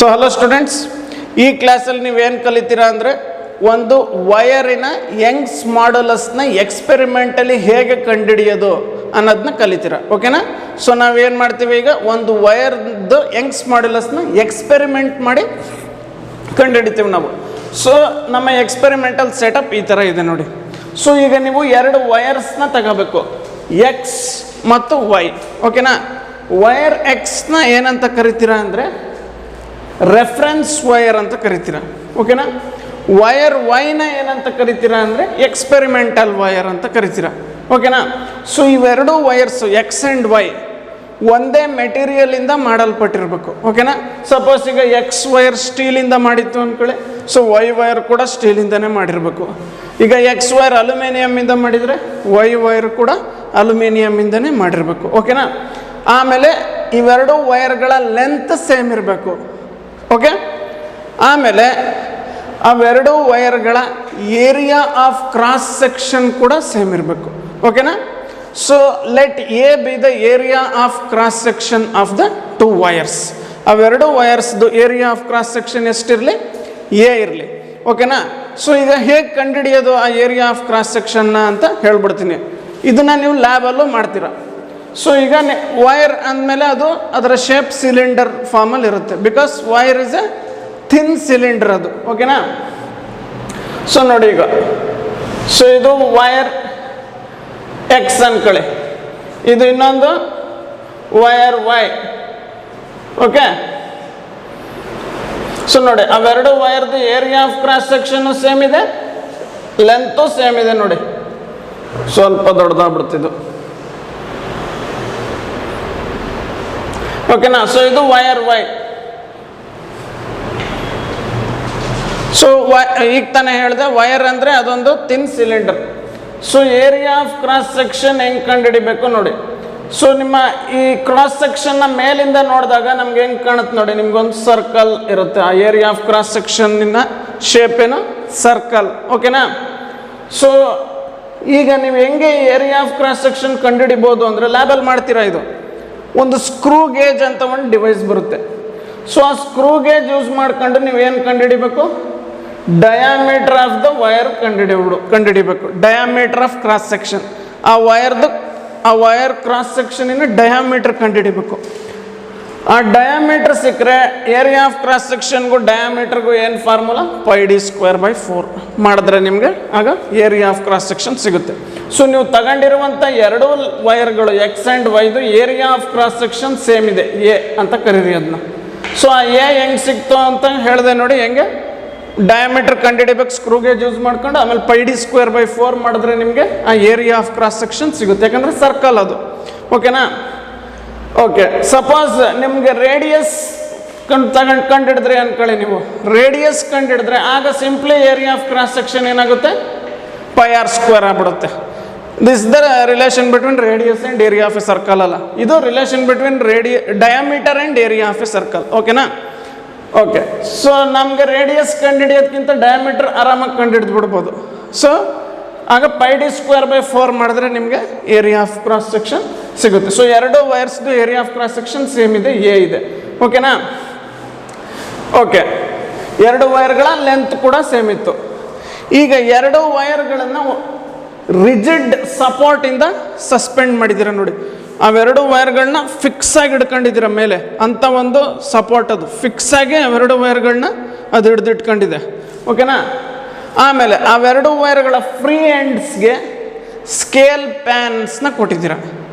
So hello students, ಈ ಕ್ಲಾಸಲ್ಲಿ ನೀವೇನು ಕಲಿತೀರಾ ಅಂದರೆ ಒಂದು ವಯರಿನ ಯಂಗ್ಸ್ ಮಾಡ್ಯುಲಸ್ನ ಎಕ್ಸ್ಪೆರಿಮೆಂಟಲಿ ಹೇಗೆ ಕಂಡುಹಿಡಿಯೋದು ಅನ್ನೋದನ್ನ ಕಲಿತೀರಾ. ಓಕೆನಾ? ಸೊ ನಾವೇನು ಮಾಡ್ತೀವಿ, ಈಗ ಒಂದು ವಯರ್ದು ಯಂಗ್ಸ್ ಮಾಡ್ಯುಲಸ್ನ ಎಕ್ಸ್ಪೆರಿಮೆಂಟ್ ಮಾಡಿ ಕಂಡುಹಿಡಿತೀವಿ ನಾವು. ಸೊ ನಮ್ಮ ಎಕ್ಸ್ಪೆರಿಮೆಂಟಲ್ ಸೆಟಪ್ ಈ ಥರ ಇದೆ ನೋಡಿ. ಸೊ ಈಗ ನೀವು ಎರಡು ವಯರ್ಸ್ನ ತಗೋಬೇಕು, ಎಕ್ಸ್ ಮತ್ತು ವೈ. ಓಕೆನಾ? ವಯರ್ ಎಕ್ಸ್ನ ಏನಂತ ಕರಿತೀರಾ ಅಂದರೆ ರೆಫರೆನ್ಸ್ ವಯರ್ ಅಂತ ಕರಿತೀರಾ. ಓಕೆನಾ? ವಯರ್ ವೈನ ಏನಂತ ಕರಿತೀರಾ ಅಂದರೆ ಎಕ್ಸ್ಪೆರಿಮೆಂಟಲ್ ವಯರ್ ಅಂತ ಕರಿತೀರಾ. ಓಕೆನಾ? ಸೊ ಇವೆರಡು ವಯರ್ಸು ಎಕ್ಸ್ ಆ್ಯಂಡ್ ವೈ ಒಂದೇ ಮೆಟೀರಿಯಲಿಂದ ಮಾಡಲ್ಪಟ್ಟಿರಬೇಕು. ಓಕೆನಾ? ಸಪೋಸ್ ಈಗ ಎಕ್ಸ್ ವಯರ್ ಸ್ಟೀಲಿಂದ ಮಾಡಿತ್ತು ಅಂದ್ಕೊಳ್ಳಿ, ಸೊ ವೈ ವಯರ್ ಕೂಡ ಸ್ಟೀಲಿಂದನೇ ಮಾಡಿರಬೇಕು. ಈಗ ಎಕ್ಸ್ ವಯರ್ ಅಲ್ಯೂಮಿನಿಯಮ್ಮಿಂದ ಮಾಡಿದರೆ ವೈ ವಯರ್ ಕೂಡ ಅಲ್ಯೂಮಿನಿಯಮ್ಮಿಂದನೇ ಮಾಡಿರಬೇಕು. ಓಕೆನಾ? ಆಮೇಲೆ ಇವೆರಡು ವಯರ್ಗಳ ಲೆಂತ್ ಸೇಮ್ ಇರಬೇಕು. ಓಕೆ? ಆಮೇಲೆ ಅವೆರಡು ವಯರ್ಗಳ ಏರಿಯಾ ಆಫ್ ಕ್ರಾಸ್ ಸೆಕ್ಷನ್ ಕೂಡ ಸೇಮ್ ಇರಬೇಕು. ಓಕೆನಾ? So let A be the area of cross section of the two wires. ಅವೆರಡು ವಯರ್ಸ್ದು ಏರಿಯಾ ಆಫ್ ಕ್ರಾಸ್ ಸೆಕ್ಷನ್ ಎಷ್ಟಿರಲಿ? ಎ ಇರಲಿ. ಓಕೆನಾ? ಸೊ ಈಗ ಹೇಗೆ ಕಂಡುಹಿಡಿಯೋದು ಆ ಏರಿಯಾ ಆಫ್ ಕ್ರಾಸ್ ಸೆಕ್ಷನ್ನ ಅಂತ ಹೇಳ್ಬಿಡ್ತೀನಿ. ಇದನ್ನು ನೀವು ಲ್ಯಾಬಲ್ಲೂ ಮಾಡ್ತೀರಾ. ಸೊ ಈಗ ವೈರ್ ಅಂದಮೇಲೆ ಅದು ಅದರ ಶೇಪ್ ಸಿಲಿಂಡರ್ ಫಾರ್ಮಲ್ಲಿ ಇರುತ್ತೆ, because wire is A thin cylinder ಅದು. ಓಕೆನಾ? ಸೊ ನೋಡಿ ಈಗ, ಸೊ ಇದು ವೈರ್ ಎಕ್ಸ್ ಅನ್ಕೊಳ್ಳಿ, ಇದು ಇನ್ನೊಂದು ವೈರ್ ವೈ. ಓಕೆ? ಸೊ ನೋಡಿ, ಅವೆರಡು ವೈರ್ದು ಏರಿಯಾ ಆಫ್ ಕ್ರಾಸ್ ಸೆಕ್ಷನ್ನು ಸೇಮ್ ಇದೆ, ಲೆಂತು ಸೇಮ್ ಇದೆ. ನೋಡಿ, ಸ್ವಲ್ಪ ದೊಡ್ಡದಾಗ್ಬಿಡ್ತಿದ್ದು. ಓಕೆನಾ? ಸೊ ಇದು ವಯರ್ ವೈ. ಸೊ ಈಗ ತಾನೇ ಹೇಳಿದೆ, ವಯರ್ ಅಂದರೆ ಅದೊಂದು thin cylinder. So area of cross section ಹೆಂಗೆ ಕಂಡುಹಿಡಿಬೇಕು ನೋಡಿ. ಸೊ ನಿಮ್ಮ ಈ ಕ್ರಾಸ್ ಸೆಕ್ಷನ್ನ ಮೇಲಿಂದ ನೋಡಿದಾಗ ನಮ್ಗೆ ಹೆಂಗೆ ಕಾಣುತ್ತೆ ನೋಡಿ, ನಿಮ್ಗೊಂದು ಸರ್ಕಲ್ ಇರುತ್ತೆ. ಆ ಏರಿಯಾ ಆಫ್ ಕ್ರಾಸ್ ಸೆಕ್ಷನ್ನಿನ ಶೇಪ್ ಏನು? ಸರ್ಕಲ್. ಓಕೆನಾ? ಸೊ ಈಗ ನೀವು ಹೆಂಗೆ ಏರಿಯಾ ಆಫ್ ಕ್ರಾಸ್ ಸೆಕ್ಷನ್ ಕಂಡುಹಿಡಿಬೋದು ಅಂದರೆ ಲ್ಯಾಬಲ್ಲಿ ಮಾಡ್ತೀರಾ. ಇದು ಒಂದು ಸ್ಕ್ರೂ ಗೇಜ್ ಅಂತ ಒಂದು ಡಿವೈಸ್ ಬರುತ್ತೆ. ಸೊ ಆ ಸ್ಕ್ರೂ ಗೇಜ್ ಯೂಸ್ ಮಾಡ್ಕೊಂಡು ನೀವೇನು ಕಂಡುಹಿಡಿಬೇಕು? ಡಯಾಮೀಟರ್ ಆಫ್ ದ ವಯರ್ ಕಂಡುಹಿಡಿಬೇಕು. ಡಯಾಮೀಟರ್ ಆಫ್ ಕ್ರಾಸ್ ಸೆಕ್ಷನ್, ಆ ವಯರ್ ಕ್ರಾಸ್ ಸೆಕ್ಷನಿನ ಡಯಾಮೀಟರ್ ಕಂಡುಹಿಡಿಬೇಕು. ಆ ಡಯಾಮೀಟರ್ ಸಿಕ್ಕರೆ ಏರಿಯಾ ಆಫ್ ಕ್ರಾಸ್ ಸೆಕ್ಷನ್ಗೂ ಡಯಾಮೀಟರ್ಗೂ ಏನು ಫಾರ್ಮುಲಾ? πd²/4 ಮಾಡಿದ್ರೆ ನಿಮಗೆ ಆಗ ಏರಿಯಾ ಆಫ್ ಕ್ರಾಸ್ ಸೆಕ್ಷನ್ ಸಿಗುತ್ತೆ. ಸೊ ನೀವು ತಗೊಂಡಿರುವಂಥ ಎರಡೂ ವಯರ್ಗಳು ಎಕ್ಸ್ ಆ್ಯಂಡ್ ವೈದು area of cross section same ಇದೆ, ಎ ಅಂತ ಕರೀರಿ ಅದನ್ನ. ಸೊ ಆ ಎ ಹೆಂಗೆ ಸಿಕ್ತು ಅಂತ ಹೇಳಿದೆ ನೋಡಿ. ಹೆಂಗೆ ಡಯಾಮೀಟರ್ ಕಂಡುಹಿಡಿಬೇಕು ಸ್ಕ್ರೂ ಗೇಜ್ ಯೂಸ್ ಮಾಡ್ಕೊಂಡು, ಆಮೇಲೆ πd²/4 ಮಾಡಿದ್ರೆ ನಿಮಗೆ ಆ ಏರಿಯಾ ಆಫ್ ಕ್ರಾಸ್ ಸೆಕ್ಷನ್ ಸಿಗುತ್ತೆ, ಯಾಕಂದರೆ ಸರ್ಕಲ್ ಅದು. ಓಕೆನಾ? ಓಕೆ, ಸಪೋಸ್ ನಿಮಗೆ ರೇಡಿಯಸ್ ಕಂಡುಹಿಡಿದ್ರೆ ಅನ್ಕೊಳ್ಳಿ, ನೀವು ರೇಡಿಯಸ್ ಕಂಡುಹಿಡಿದ್ರೆ ಆಗ simply area of cross section ಏನಾಗುತ್ತೆ? πr² ಆಗ್ಬಿಡುತ್ತೆ. This the relation between radius and area of a circle ಅಲ್ಲ, ಇದು relation between diameter and area of a circle. ಓಕೆನಾ? ಓಕೆ, ಸೊ ನಮಗೆ ರೇಡಿಯಸ್ ಕಂಡುಹಿಡಿಯೋದಕ್ಕಿಂತ ಡಯಾಮೀಟರ್ ಆರಾಮಾಗಿ ಕಂಡುಹಿಡಿದು ಬಿಡ್ಬೋದು. ಸೊ ಆಗ πd²/4 ಮಾಡಿದ್ರೆ ನಿಮಗೆ ಏರಿಯಾ ಆಫ್ ಕ್ರಾಸ್ ಸೆಕ್ಷನ್ ಸಿಗುತ್ತೆ. ಸೊ ಎರಡು ವಯರ್ಸ್ದು area of cross section same ಇದೆ, ಎ ಇದೆ. ಓಕೆನಾ? ಓಕೆ, ಎರಡು ವಯರ್ಗಳ ಲೆಂತ್ ಕೂಡ ಸೇಮ್ ಇತ್ತು. ಈಗ ಎರಡು ವಯರ್ಗಳನ್ನು ರಿಜಿಡ್ ಸಪೋರ್ಟಿಂದ ಸಸ್ಪೆಂಡ್ ಮಾಡಿದ್ದೀರ ನೋಡಿ. ಅವೆರಡು ವಯರ್ಗಳನ್ನ ಫಿಕ್ಸ್ ಆಗಿ ಹಿಡ್ಕೊಂಡಿದ್ದೀರ ಮೇಲೆ ಅಂತ ಒಂದು ಸಪೋರ್ಟ್, ಅದು ಫಿಕ್ಸ್ ಆಗಿ ಅವೆರಡು ವಯರ್ಗಳನ್ನ ಅದು ಹಿಡಿದಿಟ್ಕೊಂಡಿದೆ. ಓಕೆನಾ? ಆಮೇಲೆ ಅವೆರಡು ವಯರ್ಗಳ ಫ್ರೀ ಎಂಡ್ಸ್ಗೆ ಸ್ಕೇಲ್ ಪ್ಯಾನ್ಸ್ನ ಕೊಟ್ಟಿದ್ದೀರ.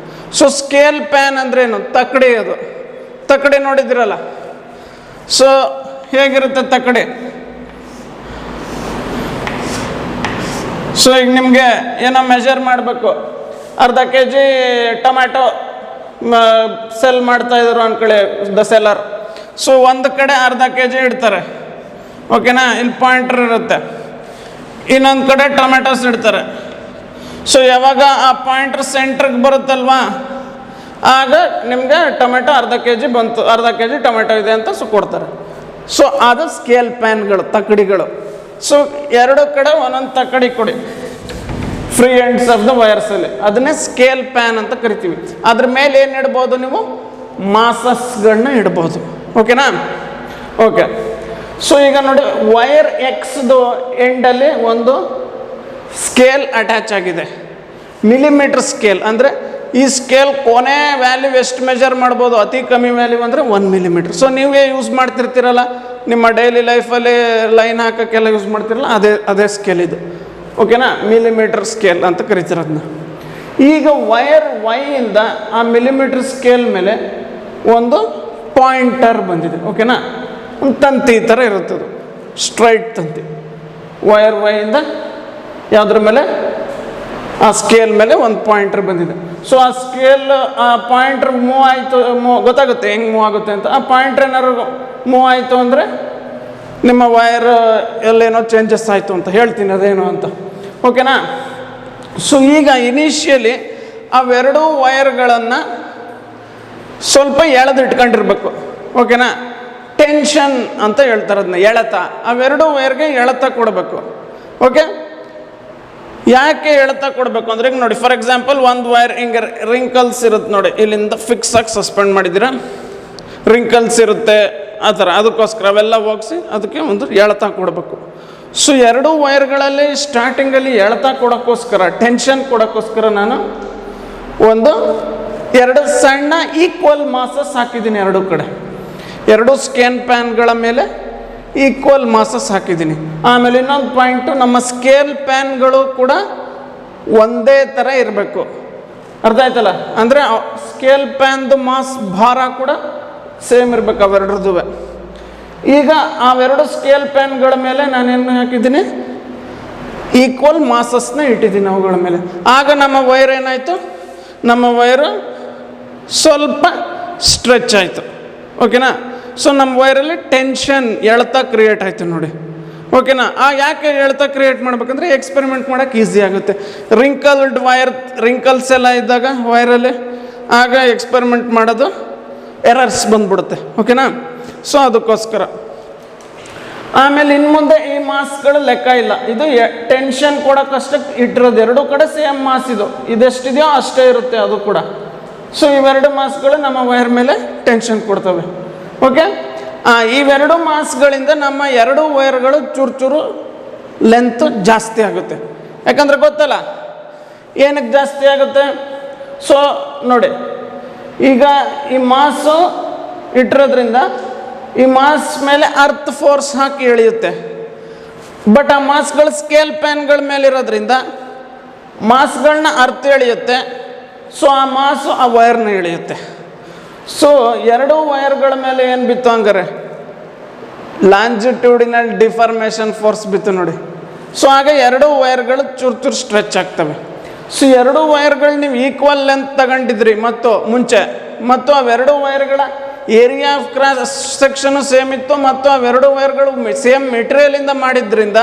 ಸೊ ಸ್ಕೇಲ್ ಪ್ಯಾನ್ ಅಂದ್ರೆ ಏನು? ತಕ್ಕಡಿ. ಅದು ತಕ್ಕಡಿ ನೋಡಿದ್ದೀರಲ್ಲ. ಸೊ ಹೇಗಿರುತ್ತೆ ತಕ್ಕಡಿ? ಸೊ ಈಗ ನಿಮಗೆ ಏನೋ ಮೆಜರ್ ಮಾಡಬೇಕು, ಅರ್ಧ kg ಟೊಮ್ಯಾಟೊ ಸೆಲ್ ಮಾಡ್ತಾಯಿದ್ರು ಅಂದ್ಕೊಳ್ಳಿ ದ ಸೆಲ್ಲರ್. ಸೊ ಒಂದು ಕಡೆ ಅರ್ಧ kg ಇಡ್ತಾರೆ. ಓಕೆನಾ? ಇಲ್ಲಿ ಪಾಯಿಂಟರ್ ಇರುತ್ತೆ, ಇನ್ನೊಂದು ಕಡೆ ಟೊಮ್ಯಾಟೊಸ್ ಇಡ್ತಾರೆ. ಸೊ ಯಾವಾಗ ಆ ಪಾಯಿಂಟರ್ ಸೆಂಟ್ರಿಗೆ ಬರುತ್ತಲ್ವಾ, ಆಗ ನಿಮಗೆ ಟೊಮೆಟೊ ಅರ್ಧ kg ಬಂತು, ಅರ್ಧ kg ಟೊಮೆಟೊ ಇದೆ ಅಂತ ಕೊಡ್ತಾರೆ. ಸೊ ಅದು ಸ್ಕೇಲ್ ಪ್ಯಾನ್ಗಳು, ತಕ್ಕಡಿಗಳು. ಸೊ ಎರಡು ಕಡೆ ಒಂದೊಂದು ತಕ್ಕಡಿ ಕೊಡಿ ಫ್ರೀ ಎಂಡ್ಸ್ ಆಫ್ ದ ವಯರ್ಸಲ್ಲಿ, ಅದನ್ನೇ ಸ್ಕೇಲ್ ಪ್ಯಾನ್ ಅಂತ ಕರಿತೀವಿ. ಅದ್ರ ಮೇಲೆ ಏನು ಇಡ್ಬೋದು ನೀವು? ಮಾಸಸ್ಗಳನ್ನ ಇಡ್ಬೋದು. ಓಕೆನಾ? ಓಕೆ. ಸೊ ಈಗ ನೋಡಿ ವೈರ್ ಎಕ್ಸ್ದು ಎಂಡಲ್ಲಿ ಒಂದು ಸ್ಕೇಲ್ ಅಟ್ಯಾಚ್ ಆಗಿದೆ, ಮಿಲಿಮೀಟರ್ ಸ್ಕೇಲ್. ಅಂದರೆ ಈ ಸ್ಕೇಲ್ ಕೊನೆ ವ್ಯಾಲ್ಯೂ ಎಷ್ಟು ಮೆಜರ್ ಮಾಡ್ಬೋದು, ಅತಿ ಕಮ್ಮಿ ವ್ಯಾಲ್ಯೂ ಅಂದರೆ 1 ಮಿಲಿಮೀಟ್ರ್. ಸೊ ನೀವೇ ಯೂಸ್ ಮಾಡ್ತಿರ್ತೀರಲ್ಲ ನಿಮ್ಮ ಡೈಲಿ ಲೈಫಲ್ಲಿ ಲೈನ್ ಹಾಕೋಕ್ಕೆಲ್ಲ ಯೂಸ್ ಮಾಡ್ತಿರಲ್ಲ, ಅದೇ ಸ್ಕೇಲ್ ಇದು. ಓಕೆನಾ, ಮಿಲಿಮೀಟರ್ ಸ್ಕೇಲ್ ಅಂತ ಕರಿತಾರೆ ಅದನ್ನ. ಈಗ ವೈರ್ ವೈಯಿಂದ ಆ ಮಿಲಿಮೀಟರ್ ಸ್ಕೇಲ್ ಮೇಲೆ ಒಂದು ಪಾಯಿಂಟರ್ ಬಂದಿದೆ. ಓಕೆನಾ, ಒಂದು ತಂತಿ ಈ ಥರ ಇರುತ್ತದು, ಸ್ಟ್ರೈಟ್ ತಂತಿ. ವೈರ್ ವೈಯಿಂದ ಯಾವುದ್ರ ಮೇಲೆ, ಆ ಸ್ಕೇಲ್ ಮೇಲೆ ಒಂದು ಪಾಯಿಂಟರ್ ಬಂದಿದೆ. ಸೊ ಆ ಸ್ಕೇಲ್, ಆ ಪಾಯಿಂಟರ್ ಮೂವ್ ಆಯಿತು, ಗೊತ್ತಾಗುತ್ತೆ ಹೆಂಗೆ ಮೂವ್ ಆಗುತ್ತೆ ಅಂತ. ಆ ಪಾಯಿಂಟರ್ ಏನಾದ್ರು ಮೂವ್ ಆಯಿತು ಅಂದರೆ ನಿಮ್ಮ ವೈರ್ ಎಲ್ಲೇನೋ ಚೇಂಜಸ್ ಆಯಿತು ಅಂತ ಹೇಳ್ತೀನಿ, ಅದೇನೋ ಅಂತ. ಓಕೆನಾ. ಸೊ ಈಗ ಇನಿಷಿಯಲಿ ಅವೆರಡೂ ವೈರ್ಗಳನ್ನು ಸ್ವಲ್ಪ ಎಳೆದಿಟ್ಕೊಂಡಿರ್ಬೇಕು. ಓಕೆನಾ, ಟೆನ್ಷನ್ ಅಂತ ಹೇಳ್ತಾರೆ ಅದನ್ನ, ಎಳೆತ. ಅವೆರಡೂ ವೈರ್ಗೆ ಎಳೆತ ಕೊಡಬೇಕು. ಓಕೆ, ಯಾಕೆ ಎಳೆತ ಕೊಡಬೇಕು ಅಂದರೆ ಈಗ ನೋಡಿ, ಫಾರ್ ಎಕ್ಸಾಂಪಲ್ ಒಂದು ವೈರ್ ಹಿಂಗೆ ರಿಂಕಲ್ಸ್ ಇರುತ್ತೆ ನೋಡಿ, ಇಲ್ಲಿಂದ ಫಿಕ್ಸ್ ಆಗಿ ಸಸ್ಪೆಂಡ್ ಮಾಡಿದ್ದೀರಾ, ರಿಂಕಲ್ಸ್ ಇರುತ್ತೆ ಆ ಥರ. ಅದಕ್ಕೋಸ್ಕರ ಅವೆಲ್ಲ ಹೋಗಿಸಿ ಅದಕ್ಕೆ ಒಂದು ಎಳೆತ ಕೊಡಬೇಕು. ಸೊ ಎರಡೂ ವೈರ್ಗಳಲ್ಲಿ ಸ್ಟಾರ್ಟಿಂಗಲ್ಲಿ ಎಳೆತ ಕೊಡೋಕ್ಕೋಸ್ಕರ, ಟೆನ್ಷನ್ ಕೊಡೋಕ್ಕೋಸ್ಕರ ನಾನು ಎರಡು ಸಣ್ಣ ಈಕ್ವಲ್ ಮಾಸಸ್ ಹಾಕಿದ್ದೀನಿ ಎರಡೂ ಕಡೆ. ಎರಡು ಸ್ಕೇಲ್ ಪ್ಯಾನ್ಗಳ ಮೇಲೆ ಈಕ್ವಲ್ ಮಾಸಸ್ ಹಾಕಿದ್ದೀನಿ. ಆಮೇಲೆ ಇನ್ನೊಂದು ಪಾಯಿಂಟು, ನಮ್ಮ ಸ್ಕೇಲ್ ಪ್ಯಾನ್ಗಳು ಕೂಡ ಒಂದೇ ಥರ ಇರಬೇಕು. ಅರ್ಥ ಆಯ್ತಲ್ಲ? ಅಂದರೆ ಸ್ಕೇಲ್ ಪ್ಯಾನ್ದು ಮಾಸ್ ಭಾರ ಕೂಡ ಸೇಮ್ ಇರಬೇಕು ಅವೆರಡ್ರದ್ದು. ಈಗ ಅವೆರಡು ಸ್ಕೇಲ್ ಪ್ಯಾನ್ಗಳ ಮೇಲೆ ನಾನೇನು ಹಾಕಿದ್ದೀನಿ, ಈಕ್ವಲ್ ಮಾಸಸ್ನ ಇಟ್ಟಿದ್ದೀನಿ ಅವುಗಳ ಮೇಲೆ. ಆಗ ನಮ್ಮ ವೈರ್ ಏನಾಯಿತು, ನಮ್ಮ ವೈರು ಸ್ವಲ್ಪ ಸ್ಟ್ರೆಚ್ ಆಯಿತು. ಓಕೆನಾ. ಸೊ ನಮ್ಮ ವೈರಲ್ಲಿ ಟೆನ್ಷನ್, ಎಳೆತ ಕ್ರಿಯೇಟ್ ಆಯಿತು ನೋಡಿ. ಓಕೆನಾ. ಯಾಕೆ ಎಳೆತ ಕ್ರಿಯೇಟ್ ಮಾಡ್ಬೇಕಂದ್ರೆ ಎಕ್ಸ್ಪೆರಿಮೆಂಟ್ ಮಾಡೋಕ್ಕೆ ಈಸಿ ಆಗುತ್ತೆ. ರಿಂಕಲ್ಡ್ ವೈರ್, ರಿಂಕಲ್ಸ್ ಎಲ್ಲ ಇದ್ದಾಗ ವೈರಲ್ಲಿ ಆಗ ಎಕ್ಸ್ಪೆರಿಮೆಂಟ್ ಮಾಡೋದು ಎರರ್ಸ್ ಬಂದ್ಬಿಡುತ್ತೆ. ಓಕೆನಾ. ಸೊ ಅದಕ್ಕೋಸ್ಕರ ಆಮೇಲೆ ಇನ್ನು ಮುಂದೆ ಈ ಮಾಸ್ಗಳು ಲೆಕ್ಕ ಇಲ್ಲ, ಇದು ಟೆನ್ಷನ್ ಕೊಡೋಕ್ಕಷ್ಟಕ್ಕೆ ಇಟ್ಟಿರೋದು. ಎರಡೂ ಕಡೆ ಸೇಮ್ ಮಾಸ್, ಇದೆಷ್ಟಿದೆಯೋ ಅಷ್ಟೇ ಇರುತ್ತೆ ಅದು ಕೂಡ. ಸೊ ಇವೆರಡು ಮಾಸ್ಗಳು ನಮ್ಮ ವೈರ್ ಮೇಲೆ ಟೆನ್ಷನ್ ಕೊಡ್ತವೆ. ಓಕೆ, ಇವೆರಡು ಮಾಸ್ಗಳಿಂದ ನಮ್ಮ ಎರಡು ವೈರ್ಗಳು ಚೂರು ಲೆಂತ್ ಜಾಸ್ತಿ ಆಗುತ್ತೆ. ಯಾಕಂದರೆ ಗೊತ್ತಲ್ಲ ಏನಕ್ಕೆ ಜಾಸ್ತಿ ಆಗುತ್ತೆ. ಸೊ ನೋಡಿ, ಈಗ ಈ ಮಾಸು ಇಟ್ಟಿರೋದ್ರಿಂದ ಈ ಮಾಸ್ ಮೇಲೆ ಅರ್ತ್ ಫೋರ್ಸ್ ಹಾಕಿ ಎಳೆಯುತ್ತೆ. ಬಟ್ ಆ ಮಾಸ್ಗಳು ಸ್ಕೇಲ್ ಪ್ಯಾನ್ಗಳ ಮೇಲೆ ಇರೋದ್ರಿಂದ ಮಾಸ್ಗಳನ್ನ ಅರ್ತ್ ಎಳೆಯುತ್ತೆ. ಸೊ ಆ ಮಾಸು ಆ ವೈರ್ನ ಎಳೆಯುತ್ತೆ. ಸೊ ಎರಡೂ ವೈರ್ಗಳ ಮೇಲೆ ಏನು ಬಿತ್ತು ಹಂಗಾರೆ, ಲಾಂಜಿಟ್ಯೂಡಿನಲ್ ಡಿಫಾರ್ಮೇಷನ್ ಫೋರ್ಸ್ ಬಿತ್ತು ನೋಡಿ. ಸೊ ಆಗ ಎರಡೂ ವೈರ್ಗಳು ಚೂರು ಸ್ಟ್ರೆಚ್ ಆಗ್ತವೆ. ಸೊ ಎರಡೂ ವೈರ್ಗಳು ನೀವು ಈಕ್ವಲ್ ಲೆಂತ್ ತಗೊಂಡಿದ್ರಿ ಮುಂಚೆ, ಮತ್ತು ಅವೆರಡು ವೈರ್ಗಳ area of cross section same ಇತ್ತು, ಮತ್ತು ಅವೆರಡು ವೈರ್ಗಳು ಸೇಮ್ ಮೆಟೀರಿಯಲಿಂದ ಮಾಡಿದ್ರಿಂದ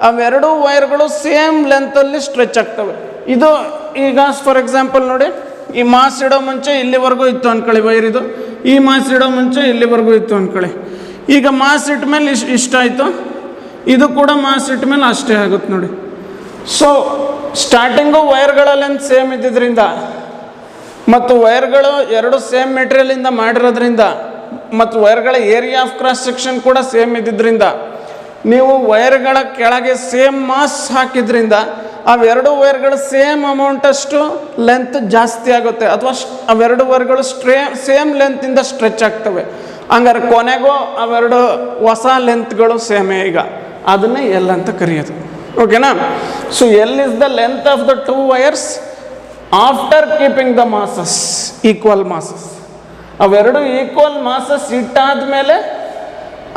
ಅವೆರಡೂ ವೈರ್ಗಳು ಸೇಮ್ ಲೆಂತಲ್ಲಿ ಸ್ಟ್ರೆಚ್ ಆಗ್ತವೆ. ಇದು ಈಗ ಫಾರ್ ಎಕ್ಸಾಂಪಲ್ ನೋಡಿ, ಈ ಮಾಸ್ ಇಡೋ ಮುಂಚೆ ಇಲ್ಲಿವರೆಗೂ ಇತ್ತು ಅಂದ್ಕೊಳ್ಳಿ ವೈರ್, ಇದು ಈ ಮಾಸ್ ಇಡೋ ಮುಂಚೆ ಇಲ್ಲಿವರೆಗೂ ಇತ್ತು ಅಂದ್ಕೊಳ್ಳಿ. ಈಗ ಮಾಸ್ ಇಟ್ಟ ಮೇಲೆ ಇಷ್ಟಾಯಿತು, ಇದು ಕೂಡ ಮಾಸ್ ಇಟ್ಟ ಮೇಲೆ ಅಷ್ಟೇ ಆಗುತ್ತೆ ನೋಡಿ. ಸೊ ಸ್ಟಾರ್ಟಿಂಗು ವೈರ್ಗಳ ಲೆಂತ್ ಸೇಮ್ ಇದ್ದಿದ್ದರಿಂದ ಮತ್ತು ವೈರ್ಗಳು ಎರಡು ಸೇಮ್ ಮೆಟೀರಿಯಲಿಂದ ಮಾಡಿರೋದ್ರಿಂದ ಮತ್ತು ವೈರ್ಗಳ ಏರಿಯಾ ಆಫ್ ಕ್ರಾಸ್ ಸೆಕ್ಷನ್ ಕೂಡ ಸೇಮ್ ಇದ್ದಿದ್ದರಿಂದ ನೀವು ವೈರ್ಗಳ ಕೆಳಗೆ ಸೇಮ್ ಮಾಸ್ ಹಾಕಿದ್ರಿಂದ ಅವೆರಡು ವೈರ್ಗಳು ಸೇಮ್ ಅಮೌಂಟಷ್ಟು ಲೆಂತ್ ಜಾಸ್ತಿ ಆಗುತ್ತೆ, ಅಥವಾ ಅವೆರಡು ವೈರ್ಗಳು ಸೇಮ್ ಲೆಂತಿಂದ ಸ್ಟ್ರೆಚ್ ಆಗ್ತವೆ. ಹಂಗಾರೆ ಕೊನೆಗೂ ಅವೆರಡು ಹೊಸ ಲೆಂತ್ಗಳು ಸೇಮೇ. ಈಗ ಅದನ್ನೇ ಎಲ್ ಅಂತ ಕರೆಯೋದು. ಓಕೆನಾ. So L is the length of the two wires after keeping the masses equal masses. ಅವೆರಡು ಈಕ್ವಲ್ ಮಾಸಸ್ ಇಟ್ಟಾದ ಮೇಲೆ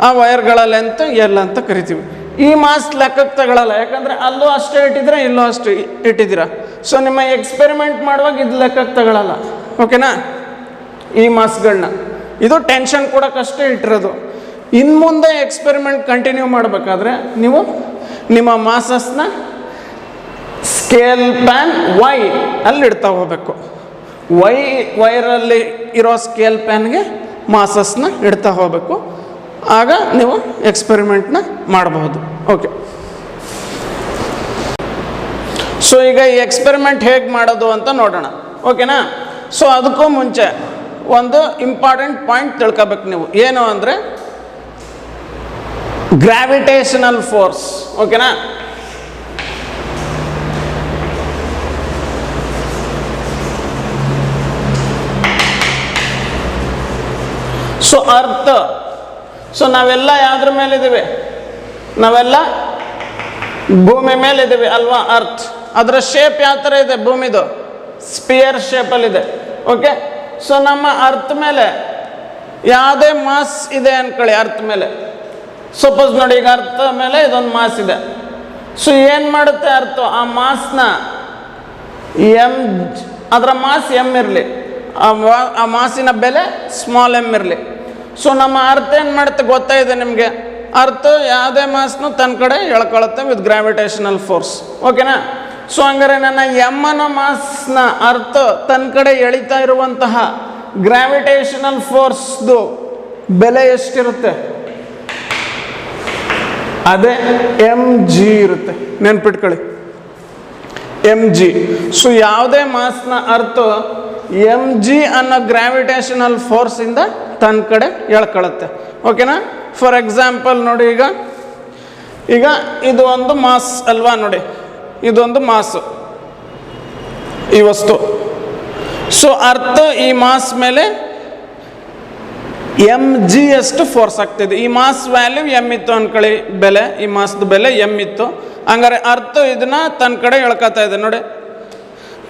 ಆ ವೈರ್ಗಳ ಲೆಂತ್ ಎಲ್ ಅಂತ ಕರಿತೀವಿ. ಈ ಮಾಸ್ ಲೆಕ್ಕಕ್ಕೆ ತಗೊಳ್ಳಲ್ಲ, ಯಾಕಂದರೆ ಅಲ್ಲೂ ಅಷ್ಟೇ ಇಟ್ಟಿದ್ರೆ ಇಲ್ಲೂ ಅಷ್ಟೇ ಇಟ್ಟಿದ್ದೀರಾ. ಸೊ ನಿಮ್ಮ ಎಕ್ಸ್ಪೆರಿಮೆಂಟ್ ಮಾಡುವಾಗ ಇದು ಲೆಕ್ಕಕ್ಕೆ ತಗೊಳ್ಳಲ್ಲ. ಓಕೆನಾ. ಈ ಮಾಸ್ಗಳನ್ನ ಇದು ಟೆನ್ಷನ್ ಕೊಡೋಕ್ಕಷ್ಟೇ ಇಟ್ಟಿರೋದು. ಇನ್ನು ಮುಂದೆ ಎಕ್ಸ್ಪೆರಿಮೆಂಟ್ ಕಂಟಿನ್ಯೂ ಮಾಡಬೇಕಾದ್ರೆ ನೀವು ನಿಮ್ಮ ಮಾಸಸ್ನ ಸ್ಕೇಲ್ ಪ್ಯಾನ್ ವೈ ಅಲ್ಲಿ ಇಡ್ತಾ ಹೋಗಬೇಕು. ವೈರಲ್ಲಿ ಇರೋ ಸ್ಕೇಲ್ ಪ್ಯಾನ್ಗೆ ಮಾಸಸ್ನ ಇಡ್ತಾ ಹೋಗಬೇಕು. ಆಗ ನೀವು ಎಕ್ಸ್ಪೆರಿಮೆಂಟ್ನ ಮಾಡಬಹುದು. ಓಕೆ. ಸೊ ಈಗ ಈ ಎಕ್ಸ್ಪೆರಿಮೆಂಟ್ ಹೇಗೆ ಮಾಡೋದು ಅಂತ ನೋಡೋಣ. ಓಕೆನಾ. ಸೊ ಅದಕ್ಕೂ ಮುಂಚೆ ಒಂದು ಇಂಪಾರ್ಟೆಂಟ್ ಪಾಯಿಂಟ್ ತಿಳ್ಕೊಬೇಕು ನೀವು. ಏನು ಅಂದರೆ ಗ್ರಾವಿಟೇಷನಲ್ ಫೋರ್ಸ್. ಓಕೆನಾ? ಸೊ ಅರ್ತ್, ಸೊ ನಾವೆಲ್ಲ ಯಾವ್ದ್ರ ಮೇಲಿದ್ದೀವಿ? ನಾವೆಲ್ಲ ಭೂಮಿ ಮೇಲಿದ್ದೀವಿ ಅಲ್ವಾ? ಅರ್ತ್. ಅದರ ಶೇಪ್ ಯಾವ ಥರ ಇದೆ ಭೂಮಿದು? ಸ್ಪಿಯರ್ ಶೇಪಲ್ಲಿದೆ. ಓಕೆ, ಸೊ ನಮ್ಮ ಅರ್ತ್ ಮೇಲೆ ಯಾವುದೇ ಮಾಸ್ ಇದೆ ಅಂದ್ಕೊಳ್ಳಿ. ಅರ್ತ್ ಮೇಲೆ ಸಪೋಸ್ ನೋಡಿ, ಈಗ ಅರ್ತ್ ಮೇಲೆ ಇದೊಂದು ಮಾಸ್ ಇದೆ. ಸೊ ಏನು ಮಾಡುತ್ತೆ ಅರ್ಥ? ಆ ಮಾಸ್ನ ಅದರ ಮಾಸ್ ಇರಲಿ, ಆ ಮಾಸಿನ ಬೆಲೆ ಸ್ಮಾಲ್ ಇರಲಿ. ಸೊ ನಮ್ಮ ಅರ್ಥ ಏನು ಮಾಡುತ್ತೆ ಗೊತ್ತಾಯಿದೆ ನಿಮಗೆ? ಅರ್ಥ ಯಾವುದೇ ಮಾಸ್ನು ತನ್ನ ಕಡೆ ಎಳ್ಕೊಳ್ಳುತ್ತೆ ವಿತ್ ಗ್ರಾವಿಟೇಷನಲ್ ಫೋರ್ಸ್. ಓಕೆನಾ? ಸೊ ಹಂಗಾರೆ ನನ್ನ ಅನ್ನೋ ಮಾಸ್ನ ಅರ್ಥ ತನ್ನ ಕಡೆ ಎಳಿತಾ ಇರುವಂತಹ ಗ್ರಾವಿಟೇಷನಲ್ ಫೋರ್ಸ್ದು ಬೆಲೆ ಎಷ್ಟಿರುತ್ತೆ? ಅದೇ mg ಇರುತ್ತೆ. ನೆನ್ಪಿಟ್ಕೊಳ್ಳಿ, mg. ಸೊ ಯಾವುದೇ ಮಾಸ್ನ ಅರ್ಥ mg ಅನ್ನೋ ಗ್ರಾವಿಟೇಷನಲ್ ಫೋರ್ಸಿಂದ ತನ್ನ ಕಡೆ ಎಳ್ಕೊಳ್ಳುತ್ತೆ. ಓಕೆನಾ? ಫಾರ್ ಎಕ್ಸಾಂಪಲ್ ನೋಡಿ, ಈಗ ಇದು ಒಂದು ಮಾಸ್ ಅಲ್ವಾ? ನೋಡಿ, ಇದೊಂದು ಮಾಸು, ಈ ವಸ್ತು. ಸೊ ಅರ್ಥ ಈ ಮಾಸ್ ಮೇಲೆ mg ಅಷ್ಟು ಫೋರ್ಸ್ ಆಗ್ತಿದೆ. ಈ ಮಾಸ್ ವ್ಯಾಲ್ಯೂ m ಇತ್ತು ಅನ್ಕೊಳ್ಳಿ, ಬೆಲೆ, ಈ ಮಾಸ್ದು ಬೆಲೆ m ಇತ್ತು. ಹಂಗಾರೆ ಅರ್ಥ ಇದನ್ನ ತನ್ನ ಕಡೆ ಎಳ್ಕೊತಾ ಇದೆ. ನೋಡಿ,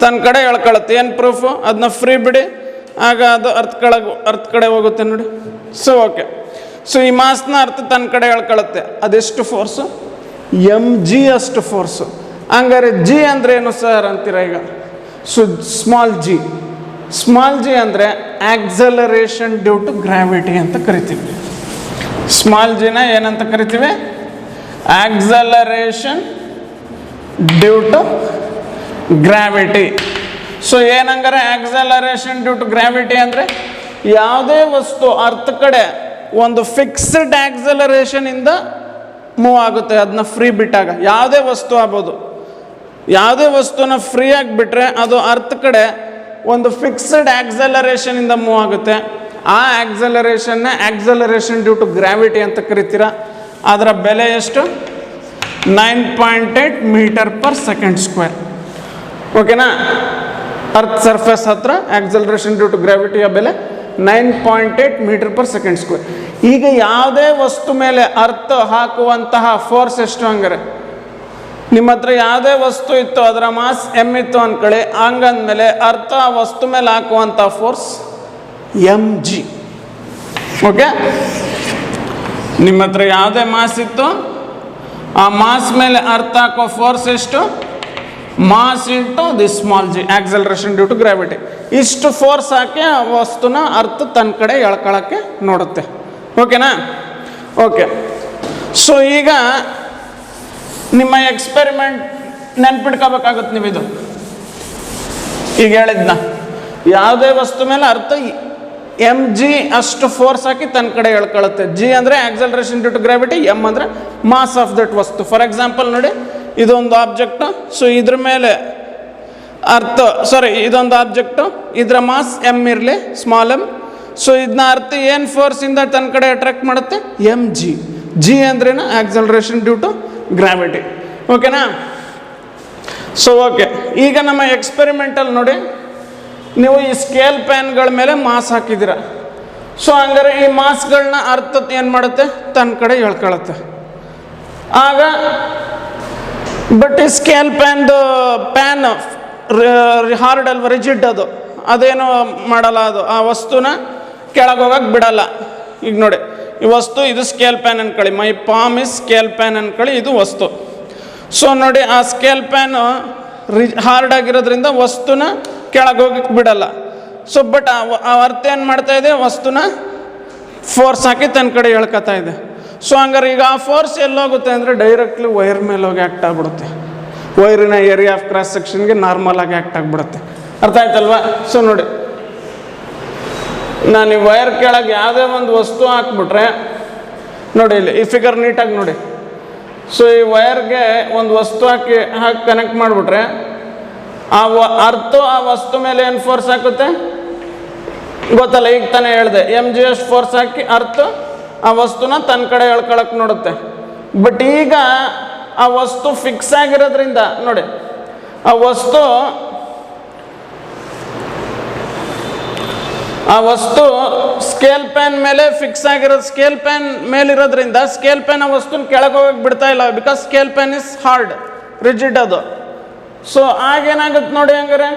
ತನ್ನ ಕಡೆ ಎಳ್ಕೊಳುತ್ತೆ. ಏನು ಪ್ರೂಫು? ಅದನ್ನ ಫ್ರೀ ಬಿಡಿ, ಆಗ ಅದು ಅರ್ಥ ಕಡೆ ಹೋಗುತ್ತೆ ನೋಡಿ. ಸೊ ಓಕೆ, ಸೊ ಈ ಮಾಸ್ನ ಅರ್ಥ ತನ್ನ ಕಡೆ ಎಳ್ಕೊಳುತ್ತೆ. ಅದೆಷ್ಟು ಫೋರ್ಸು? mg ಅಷ್ಟು ಫೋರ್ಸು. ಹಂಗಾರೆ ಜಿ ಅಂದರೆ ಏನು ಸರ್ ಅಂತೀರ ಈಗ? ಸೊ ಸ್ಮಾಲ್ ಜಿ ಅಂದರೆ ಆಕ್ಸಲರೇಷನ್ ಡ್ಯೂ ಟು ಗ್ರಾವಿಟಿ ಅಂತ ಕರಿತೀವಿ. ಸ್ಮಾಲ್ ಜಿನ ಏನಂತ ಕರಿತೀವಿ? Acceleration due to gravity. So ಏನಂಗಾರೆ ಆಕ್ಸಲರೇಷನ್ ಡ್ಯೂ ಟು ಗ್ರಾವಿಟಿ ಅಂದರೆ ಯಾವುದೇ ವಸ್ತು ಅರ್ಥ ಕಡೆ ಒಂದು ಫಿಕ್ಸ್ಡ್ ಆಕ್ಸಲರೇಷನ್ ಇಂದ ಮೂವ್ ಆಗುತ್ತೆ. ಅದನ್ನ ಫ್ರೀ ಬಿಟ್ಟಾಗ ಯಾವುದೇ ವಸ್ತು ಆಗ್ಬೋದು, ಯಾವುದೇ ವಸ್ತುನ ಫ್ರೀ ಆಗಿ ಬಿಟ್ರೆ ಅದು ಅರ್ಥ ಕಡೆ ಒಂದು ಫಿಕ್ಸ್ಡ್ ಆಕ್ಸಲರೇಷನ್ ಇಂದ ಮೂವ್ ಆಗುತ್ತೆ. ಆ ಆಕ್ಸಲರೇಷನ್ ಡ್ಯೂ ಟು ಗ್ರಾವಿಟಿ ಅಂತ ಕರಿತೀರ. ಅದರ ಬೆಲೆ ಎಷ್ಟು? 9.8 ಮೀಟರ್ ಪರ್ ಸೆಕೆಂಡ್ ಸ್ಕ್ವೇರ್. ಓಕೆನಾ? ಅರ್ತ್ ಸರ್ಫೇಸ್ ಹತ್ರ ಆಕ್ಸಲರೇಷನ್ ಡ್ಯೂ ಟು ಗ್ರಾವಿಟಿಯ ಬೆಲೆ 9.8 ಮೀಟರ್ ಪರ್ ಸೆಕೆಂಡ್ ಸ್ಕ್ವೇರ್. ಈಗ ಯಾವುದೇ ವಸ್ತು ಮೇಲೆ ಅರ್ಥ ಹಾಕುವಂತಹ ಫೋರ್ಸ್ ಎಷ್ಟು? ಹಂಗಾರೆ ನಿಮ್ಮ ಹತ್ರ ಯಾವುದೇ ವಸ್ತು ಇತ್ತು, ಅದರ ಮಾಸ್ m ಇತ್ತು ಅಂದ್ಕೊಳ್ಳಿ. ಹಂಗಂದ್ಮೇಲೆ ಅರ್ಥ ಆ ವಸ್ತು ಮೇಲೆ ಹಾಕುವಂಥ ಫೋರ್ಸ್ mg. ಓಕೆ, ನಿಮ್ಮ ಹತ್ರ ಯಾವುದೇ ಮಾಸ್ ಇತ್ತು, ಆ ಮಾಸ್ ಮೇಲೆ ಅರ್ಥ ಹಾಕೋ ಫೋರ್ಸ್ ಎಷ್ಟು? Mass into the small g, acceleration due to gravity. ಇಷ್ಟು ಫೋರ್ಸ್ ಹಾಕಿ ಆ ವಸ್ತುನ ಅರ್ಥ ತನ್ನ ಕಡೆ ಎಳ್ಕೊಳ್ಳೋಕ್ಕೆ ನೋಡುತ್ತೆ. ಓಕೆನಾ? ಓಕೆ, ಸೊ ಈಗ ನಿಮ್ಮ ಎಕ್ಸ್ಪೆರಿಮೆಂಟ್ ನೆನ್ಪಿಟ್ಕೋಬೇಕಾಗುತ್ತೆ ನೀವು. ಇದು ಈಗ ಹೇಳಿದ್ನ, ಯಾವುದೇ ವಸ್ತು ಮೇಲೆ ಅರ್ಥ mg ಅಷ್ಟು ಫೋರ್ಸ್ ಹಾಕಿ ತನ್ನ ಕಡೆ ಎಳ್ಕೊಳ್ಳುತ್ತೆ. ಜಿ ಅಂದರೆ acceleration due to gravity, m ಅಂದರೆ ಮಾಸ್ ಆಫ್ ದಟ್ ವಸ್ತು. ಫಾರ್ ಎಕ್ಸಾಂಪಲ್ ನೋಡಿ, ಇದೊಂದು ಆಬ್ಜೆಕ್ಟು. ಸೊ ಇದ್ರ ಮೇಲೆ ಇದೊಂದು ಆಬ್ಜೆಕ್ಟು, ಇದರ ಮಾಸ್ m ಇರಲಿ, ಸ್ಮಾಲ್ m. ಸೊ ಇದನ್ನ ಅರ್ಥ ಏನು ಫೋರ್ಸಿಂದ ತನ್ನ ಕಡೆ ಅಟ್ರಾಕ್ಟ್ ಮಾಡುತ್ತೆ? mg. ಜಿ ಅಂದ್ರೇನು? Acceleration due to gravity. ಓಕೆನಾ? ಸೊ ಓಕೆ, ಈಗ ನಮ್ಮ ಎಕ್ಸ್ಪೆರಿಮೆಂಟಲ್ಲಿ ನೋಡಿ, ನೀವು ಈ ಸ್ಕೇಲ್ ಪ್ಯಾನ್ಗಳ ಮೇಲೆ ಮಾಸ್ ಹಾಕಿದ್ದೀರ. ಸೊ ಹಂಗಾರೆ ಈ ಮಾಸ್ಗಳನ್ನ ಅರ್ಥ ಏನು ಮಾಡುತ್ತೆ? ತನ್ನ ಕಡೆ ಎಳ್ಕೊಳ್ಳುತ್ತೆ. ಆಗ ಬಟ್ ಈ ಸ್ಕೇಲ್ ಪ್ಯಾನ್ ಹಾರ್ಡ್ ಅಲ್ವ, ರಿಜಿಡ್, ಅದೇನು ಮಾಡಲ್ಲ, ಅದು ಆ ವಸ್ತುನ ಕೆಳಗೆ ಹೋಗಕ್ಕೆ ಬಿಡಲ್ಲ. ಈಗ ನೋಡಿ, ಈ ವಸ್ತು, ಇದು ಸ್ಕೇಲ್ ಪ್ಯಾನ್ ಅನ್ಕೊಳ್ಳಿ. ಮೈ ಪಾಮ್ ಇಸ್ ಸ್ಕೇಲ್ ಪ್ಯಾನ್ ಅನ್ಕೊಳ್ಳಿ, ಇದು ವಸ್ತು. ಸೊ ನೋಡಿ, ಆ ಸ್ಕೇಲ್ ಪ್ಯಾನು ಹಾರ್ಡ್ ಆಗಿರೋದ್ರಿಂದ ವಸ್ತುನ ಕೆಳಗೆ ಹೋಗಕ್ಕೆ ಬಿಡಲ್ಲ. ಸೊ ಬಟ್ ಆ ಅರ್ಥ ಏನು ಮಾಡ್ತಾ ಇದೆ? ವಸ್ತುನ ಫೋರ್ಸ್ ಹಾಕಿ ತನ್ನ ಕಡೆ ಎಳ್ಕೊತಾ ಇದೆ. ಸೊ ಹಂಗಾರೆ ಈಗ ಆ ಫೋರ್ಸ್ ಎಲ್ಲೋಗುತ್ತೆ ಅಂದರೆ ಡೈರೆಕ್ಟ್ಲಿ ವೈರ್ ಮೇಲೆ ಹೋಗಿ ಆ್ಯಕ್ಟ್ ಆಗಿಬಿಡುತ್ತೆ. ವೈರಿನ ಏರಿಯಾ ಆಫ್ ಕ್ರಾಸ್ ಸೆಕ್ಷನ್ಗೆ ನಾರ್ಮಲ್ ಆಗಿ ಆ್ಯಕ್ಟ್ ಆಗಿಬಿಡುತ್ತೆ. ಅರ್ಥ ಆಯ್ತಲ್ವಾ? ಸೊ ನೋಡಿ, ನಾನು ಈ ವೈರ್ ಕೆಳಗೆ ಯಾವುದೇ ಒಂದು ವಸ್ತು ಹಾಕ್ಬಿಟ್ರೆ, ನೋಡಿ ಇಲ್ಲಿ ಈ ಫಿಗರ್ ನೀಟಾಗಿ ನೋಡಿ. ಸೊ ಈ ವೈರ್ಗೆ ಒಂದು ವಸ್ತು ಹಾಕಿ ಕನೆಕ್ಟ್ ಮಾಡಿಬಿಟ್ರೆ ಅರ್ಥ ಆ ವಸ್ತು ಮೇಲೆ ಏನು ಫೋರ್ಸ್ ಹಾಕುತ್ತೆ ಗೊತ್ತಲ್ಲ? ಈಗ ತಾನೇ ಹೇಳಿದೆ, mg ಅಷ್ಟು ಫೋರ್ಸ್ ಹಾಕಿ ಅರ್ಥ ಆ ವಸ್ತುನ ತನ್ನ ಕಡೆ ಎಳ್ಕೊಳಕ್ಕೆ ನೋಡುತ್ತೆ. ಬಟ್ ಈಗ ಆ ವಸ್ತು ಫಿಕ್ಸ್ ಆಗಿರೋದ್ರಿಂದ ನೋಡಿ, ಆ ವಸ್ತು ಸ್ಕೇಲ್ ಪ್ಯಾನ್ ಮೇಲೆ ಫಿಕ್ಸ್ ಆಗಿರೋದು, ಸ್ಕೇಲ್ ಪ್ಯಾನ್ ಮೇಲಿರೋದ್ರಿಂದ ಸ್ಕೇಲ್ ಪ್ಯಾನ್ ಆ ವಸ್ತುನ ಕೆಳಗೆ ಹೋಗಕ್ಕೆ ಬಿಡ್ತಾ ಇಲ್ಲ, because scale PAN is hard, rigid ಅದು. ಸೊ ಆಗೇನಾಗುತ್ತೆ ನೋಡಿ, ಹಂಗಾರೆ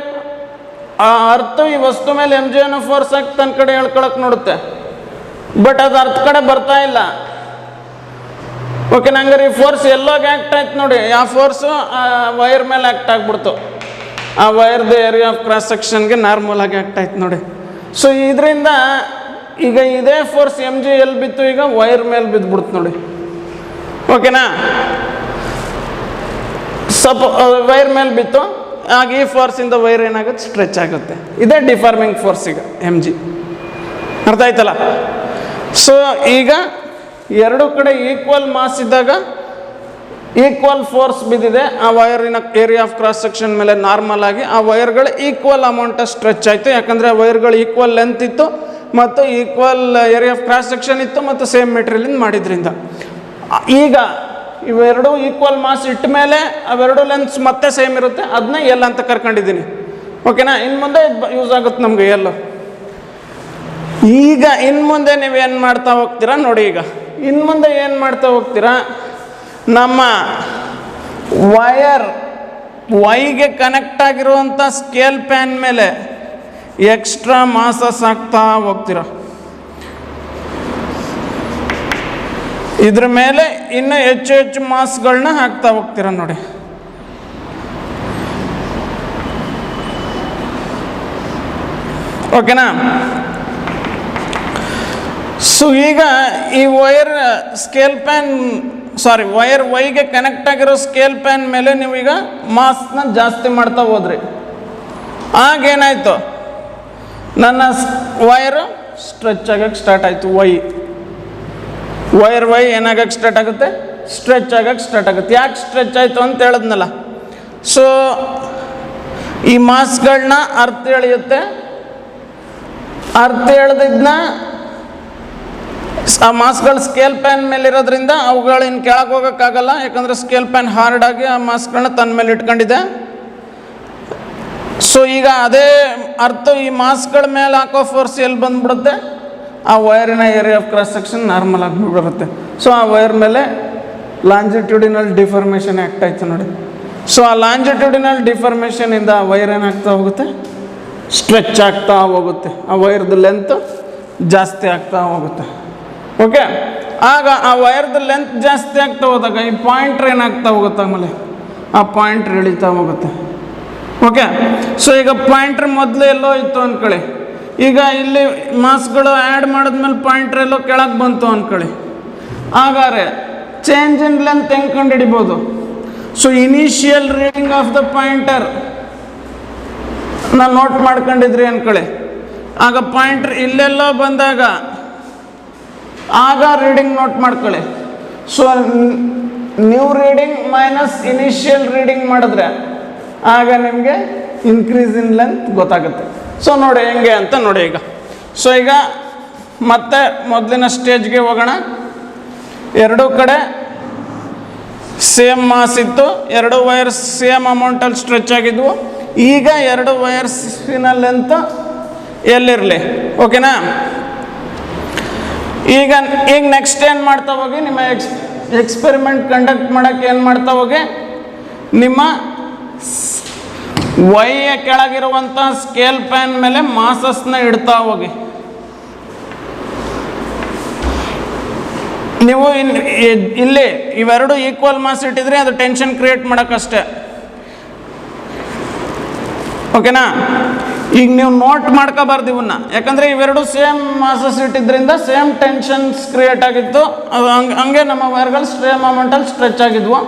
ಆ ಅರ್ಥ ಈ ವಸ್ತು ಮೇಲೆ ಎಮ್ ಜಿ ಅನ್ನೋ ಫೋರ್ಸ್ ಹಾಕಿ ತನ್ನ ಕಡೆ ಎಳ್ಕೊಳಕ್ಕೆ ನೋಡುತ್ತೆ, ಬಟ್ ಅದು ಅರ್ಥ ಕಡೆ ಬರ್ತಾ ಇಲ್ಲ. ಓಕೆ, ಹಂಗಾರೆ ಈ ಫೋರ್ಸ್ ಎಲ್ಲೋಗಿ ಆ್ಯಕ್ಟ್ ಆಯ್ತು ನೋಡಿ, ಆ ಫೋರ್ಸು ಆ ವೈರ್ ಮೇಲೆ ಆ್ಯಕ್ಟ್ ಆಗ್ಬಿಡ್ತು, ಆ ವೈರ್ದು ಏರಿಯಾ ಆಫ್ ಕ್ರಾಸ್ ಸೆಕ್ಷನ್ಗೆ ನಾರ್ಮಲ್ ಆಗಿ ಆ್ಯಕ್ಟ್ ಆಯ್ತು ನೋಡಿ. ಸೊ ಇದರಿಂದ ಈಗ ಇದೇ ಫೋರ್ಸ್ ಎಮ್ ಜಿ ಎಲ್ಲಿ ಬಿತ್ತು, ಈಗ ವೈರ್ ಮೇಲೆ ಬಿದ್ದುಬಿಡ್ತು ನೋಡಿ. ಓಕೆನಾ, ವೈರ್ ಮೇಲೆ ಬಿತ್ತು, ಆಗ ಈ ಫೋರ್ಸಿಂದ ವೈರ್ ಏನಾಗುತ್ತೆ, ಸ್ಟ್ರೆಚ್ ಆಗುತ್ತೆ. ಇದೇ ಡಿಫಾರ್ಮಿಂಗ್ ಫೋರ್ಸ್ ಈಗ ಎಮ್ ಜಿ. ಅರ್ಥ ಆಯ್ತಲ್ಲ? ಸೊ ಈಗ ಎರಡು ಕಡೆ ಈಕ್ವಲ್ ಮಾಸ್ ಇದ್ದಾಗ ಈಕ್ವಲ್ ಫೋರ್ಸ್ ಬಿದ್ದಿದೆ, ಆ ವೈರಿನ ಏರಿಯಾ ಆಫ್ ಕ್ರಾಸ್ ಸೆಕ್ಷನ್ ಮೇಲೆ ನಾರ್ಮಲ್ ಆಗಿ ಆ ವೈರ್ಗಳು ಈಕ್ವಲ್ ಅಮೌಂಟ್ ಸ್ಟ್ರೆಚ್ ಆಯಿತು, ಯಾಕಂದರೆ ಆ ವೈರ್ಗಳು ಈಕ್ವಲ್ ಲೆಂತ್ ಇತ್ತು ಮತ್ತು equal area of cross section ಇತ್ತು ಮತ್ತು ಸೇಮ್ ಮೆಟೀರಿಯಲಿಂದ ಮಾಡಿದ್ರಿಂದ. ಈಗ ಇವೆರಡು ಈಕ್ವಲ್ ಮಾಸ್ ಇಟ್ಟ ಮೇಲೆ ಅವೆರಡು ಲೆನ್ಸ್ ಮತ್ತೆ ಸೇಮ್ ಇರುತ್ತೆ, ಅದನ್ನ ಎಲ್ ಅಂತ ಕರ್ಕೊಂಡಿದ್ದೀನಿ. ಓಕೆನಾ, ಇನ್ನು ಮುಂದೆ ಯೂಸ್ ಆಗುತ್ತೆ ನಮಗೆ ಎಲ್ಲು. ಈಗ ಇನ್ನು ಮುಂದೆ ನೀವೇನು ಮಾಡ್ತಾ ಹೋಗ್ತೀರಾ ನೋಡಿ, ಈಗ ಇನ್ನು ಮುಂದೆ ಏನು ಮಾಡ್ತಾ ಹೋಗ್ತೀರಾ, ನಮ್ಮ ವೈಗೆ ಕನೆಕ್ಟ್ ಆಗಿರುವಂಥ ಸ್ಕೇಲ್ ಪ್ಯಾನ್ ಮೇಲೆ ಎಕ್ಸ್ಟ್ರಾ ಮಾಸಸ್ ಹಾಕ್ತಾ ಹೋಗ್ತೀರಾ. ಇದ್ರ ಮೇಲೆ ಇನ್ನೂ ಹೆಚ್ಚು ಹೆಚ್ಚು ಮಾಸ್ಗಳನ್ನ ಹಾಕ್ತಾ ಹೋಗ್ತೀರಾ ನೋಡಿ. ಓಕೆನಾ? ಸೊ ಈಗ ಈ ವೈರ್ ವೈಗೆ ಕನೆಕ್ಟ್ ಆಗಿರೋ ಸ್ಕೇಲ್ ಪ್ಯಾನ್ ಮೇಲೆ ನೀವೀಗ ಮಾಸ್ನ ಜಾಸ್ತಿ ಮಾಡ್ತಾ ಹೋದ್ರಿ. ಆಗೇನಾಯ್ತು, ನನ್ನ ವೈರು ಸ್ಟ್ರೆಚ್ ಆಗಕ್ಕೆ ಸ್ಟಾರ್ಟ್ ಆಯಿತು. ವೈರ್ ಏನಾಗಕ್ಕೆ ಸ್ಟಾರ್ಟ್ ಆಗುತ್ತೆ, ಸ್ಟ್ರೆಚ್ ಆಗಕ್ಕೆ ಸ್ಟಾರ್ಟ್ ಆಗುತ್ತೆ. ಯಾಕೆ ಸ್ಟ್ರೆಚ್ ಆಯಿತು ಅಂತ ಹೇಳಿದ್ನಲ್ಲ. ಸೊ ಈ ಮಾಸ್ಗಳನ್ನ ಅರ್ಥ ಎಳೆಯುತ್ತೆ, ಅರ್ಥ ಎಳೆದಿದ್ದನ್ನ ಆ ಮಾಸ್ಗಳು ಸ್ಕೇಲ್ ಪ್ಯಾನ್ ಮೇಲೆ ಇರೋದ್ರಿಂದ ಅವುಗಳು ಇನ್ನು ಕೆಳಗೆ ಹೋಗೋಕ್ಕಾಗಲ್ಲ, ಯಾಕಂದರೆ ಸ್ಕೇಲ್ ಪ್ಯಾನ್ ಹಾರ್ಡ್ ಆಗಿ ಆ ಮಾಸ್ಗಳನ್ನ ತನ್ನ ಮೇಲೆ ಇಟ್ಕೊಂಡಿದೆ. ಸೊ ಈಗ ಅದೇ ಅರ್ಥ ಈ ಮಾಸ್ಗಳ ಮೇಲೆ ಹಾಕೋ ಫೋರ್ಸ್ ಎಲ್ಲಿ ಬಂದ್ಬಿಡುತ್ತೆ, ಆ ವೈರಿನ area of cross section normal ಆಗಿ ಬರುತ್ತೆ. ಸೊ ಆ ವೈರ್ ಮೇಲೆ ಲಾಂಜಿಟ್ಯೂಡಿನಲ್ ಡಿಫಾರ್ಮೇಷನ್ ಆ್ಯಕ್ಟ್ ಆಯ್ತು ನೋಡಿ. ಸೊ ಆ ಲಾಂಜಿಟ್ಯೂಡಿನಲ್ ಡಿಫಾರ್ಮೇಷನಿಂದ ಆ ವೈರ್ ಏನಾಗ್ತಾ ಹೋಗುತ್ತೆ, ಸ್ಟ್ರೆಚ್ ಆಗ್ತಾ ಹೋಗುತ್ತೆ, ಆ ವೈರ್ದು ಲೆಂತ್ ಜಾಸ್ತಿ ಆಗ್ತಾ ಹೋಗುತ್ತೆ. ಓಕೆ, ಆಗ ಆ ವೈರ್ದು ಲೆಂತ್ ಜಾಸ್ತಿ ಆಗ್ತಾ ಹೋದಾಗ ಈ ಪಾಯಿಂಟ್ರ್ ಏನಾಗ್ತಾ ಹೋಗುತ್ತೆ, ಆಮೇಲೆ ಆ ಪಾಯಿಂಟ್ರ್ ಇಳಿತಾ ಹೋಗುತ್ತೆ. ಓಕೆ, ಸೊ ಈಗ ಪಾಯಿಂಟ್ರ್ ಮೊದಲು ಎಲ್ಲೋ ಇತ್ತು ಅಂದ್ಕೊಳ್ಳಿ, ಈಗ ಇಲ್ಲಿ ಮಾಸ್ಗಳು ಆ್ಯಡ್ ಮಾಡಿದ್ಮೇಲೆ ಪಾಯಿಂಟ್ರ್ ಎಲ್ಲೋ ಕೆಳಗೆ ಬಂತು ಅಂದ್ಕೊಳ್ಳಿ. ಹಾಗಾದ್ರೆ ಚೇಂಜ್ ಇನ್ ಲೆಂತ್ ಹೆಂಗೆ ಕಂಡು ಹಿಡಿಬೋದು? So initial reading of the pointer ನಾನು ನೋಟ್ ಮಾಡ್ಕೊಂಡಿದ್ರಿ ಅಂದ್ಕೊಳ್ಳಿ. ಆಗ ಪಾಯಿಂಟ್ರ್ ಇಲ್ಲೆಲ್ಲೋ ಬಂದಾಗ ಆಗ ರೀಡಿಂಗ್ ನೋಟ್ ಮಾಡ್ಕೊಳ್ಳಿ. So new reading minus initial reading ಮಾಡಿದ್ರೆ ಆಗ ನಿಮಗೆ ಇನ್ಕ್ರೀಸ್ ಇನ್ ಲೆಂತ್ ಗೊತ್ತಾಗುತ್ತೆ. ಸೊ ನೋಡಿ ಹೆಂಗೆ ಅಂತ ನೋಡಿ ಈಗ. ಸೊ ಈಗ ಮತ್ತೆ ಮೊದಲಿನ ಸ್ಟೇಜ್ಗೆ ಹೋಗೋಣ. ಎರಡೂ ಕಡೆ ಸೇಮ್ ಮಾಸ್ ಇತ್ತು, ಎರಡು ವೈರ್ಸ್ ಸೇಮ್ ಅಮೌಂಟಲ್ಲಿ ಸ್ಟ್ರೆಚ್ ಆಗಿದ್ವು. ಈಗ ಎರಡು ವೈರ್ಸಿನ ಲೆಂತ್ ಎಲ್ಲಿರಲಿ. ಓಕೆನಾ? ಈಗ ನೆಕ್ಸ್ಟ್ ಏನು ಮಾಡ್ತಾ ಹೋಗಿ, ನಿಮ್ಮ ಎಕ್ಸ್ಪೆರಿಮೆಂಟ್ ಕಂಡಕ್ಟ್ ಮಾಡೋಕ್ಕೆ ಏನು ಮಾಡ್ತಾ ಹೋಗಿ, ನಿಮ್ಮ ವೈಯ ಕೆಳಗಿರುವಂಥ ಸ್ಕೇಲ್ ಪ್ಯಾನ್ ಮೇಲೆ ಮಾಸಸ್ನ ಇಡ್ತಾ ಹೋಗಿ. ನೀವು ಇಲ್ಲಿ ಇವೆರಡು ಈಕ್ವಲ್ ಮಾಸ್ ಇಟ್ಟಿದ್ರೆ ಅದು ಟೆನ್ಷನ್ ಕ್ರಿಯೇಟ್ ಮಾಡೋಕ್ಕಷ್ಟೇ. ಓಕೆನಾ? ಈಗ ನೀವು ನೋಟ್ ಮಾಡ್ಕೋಬಾರ್ದು ಇವನ್ನ, ಯಾಕಂದರೆ ಇವೆರಡು ಸೇಮ್ ಮಾಸಸ್ ಇಟ್ಟಿದ್ರಿಂದ ಸೇಮ್ ಟೆನ್ಷನ್ಸ್ ಕ್ರಿಯೇಟ್ ಆಗಿತ್ತು. ಅದು ಹಂಗೆ ನಮ್ಮ ವೈರ್ಗಳು ಸೇಮ್ ಅಮೌಂಟಲ್ಲಿ ಸ್ಟ್ರೆಚ್ ಆಗಿದ್ವು.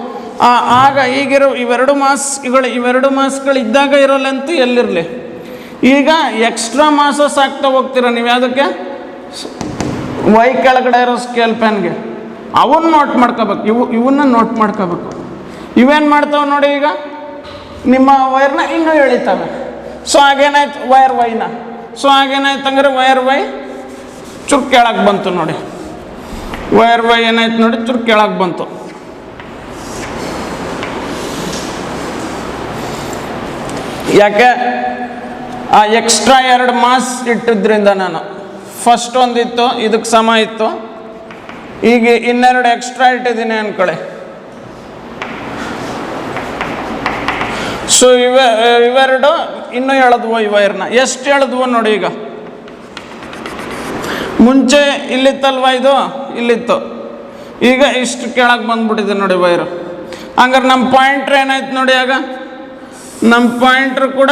ಆಗ ಈಗಿರೋ ಇವೆರಡು ಮಾಸ್ಗಳು ಇದ್ದಾಗ ಇರೋ ಲೆಂತ್ ಎಲ್ಲಿರಲಿ. ಈಗ ಎಕ್ಸ್ಟ್ರಾ ಮಾಸಸ್ ಆಗ್ತಾ ಹೋಗ್ತೀರ ನೀವು ಯಾವುದಕ್ಕೆ, ವೈ ಕೆಳಗಡೆ ಇರೋ ಸ್ಕೇಲ್ ಪ್ಯಾನ್ಗೆ. ಅವನ್ನ ನೋಟ್ ಮಾಡ್ಕೋಬೇಕು, ಇವನ್ನ ನೋಟ್ ಮಾಡ್ಕೋಬೇಕು. ಇವೇನು ಮಾಡ್ತಾವೆ ನೋಡಿ, ಈಗ ನಿಮ್ಮ ವೈರ್ನ ಇನ್ನೂ ಎಳಿತಾವೆ. ಸೊ ಹಾಗೇನಾಯ್ತು ವೈರ್ ವೈನ. ಸೊ ಹಾಗೇನಾಯ್ತು ಹಂಗಾರೆ ವೈರ್ ವೈ ಚುಕ್ ಕೆಳಗೆ ಬಂತು ನೋಡಿ. ವೈರ್ ವೈ ಏನಾಯ್ತು ನೋಡಿ ಚೂರು ಕೆಳಗೆ ಬಂತು. ಯಾಕೆ ಆ ಎಕ್ಸ್ಟ್ರಾ 2 ಮಾಸ್ ಇಟ್ಟಿದ್ರಿಂದ ನಾನು ಫಸ್ಟ್ ಒಂದಿತ್ತು ಇದಕ್ಕೆ ಸಮ ಇತ್ತು, ಈಗ ಇನ್ನೆರಡು ಎಕ್ಸ್ಟ್ರಾ ಇಟ್ಟಿದ್ದೀನಿ ಅನ್ಕೊಳ್ಳಿ. ಸೊ ಇವೆರಡು ಇನ್ನೂ ಎಳೆದ್ವು ಈ ವೈರ್ನ. ಎಷ್ಟು ಎಳೆದ್ವು ನೋಡಿ. ಈಗ ಮುಂಚೆ ಇಲ್ಲಿತ್ತಲ್ವ, ಇದು ಇಲ್ಲಿತ್ತು, ಈಗ ಇಷ್ಟು ಕೆಳಗೆ ಬಂದ್ಬಿಟ್ಟಿದೆ ನೋಡಿ ವೈರು. ಹಂಗಾರೆ ನಮ್ಮ ಪಾಯಿಂಟ್ರ್ ಏನಾಯ್ತು ನೋಡಿ. ಆಗ ನಮ್ಮ ಪಾಯಿಂಟ್ರ್ ಕೂಡ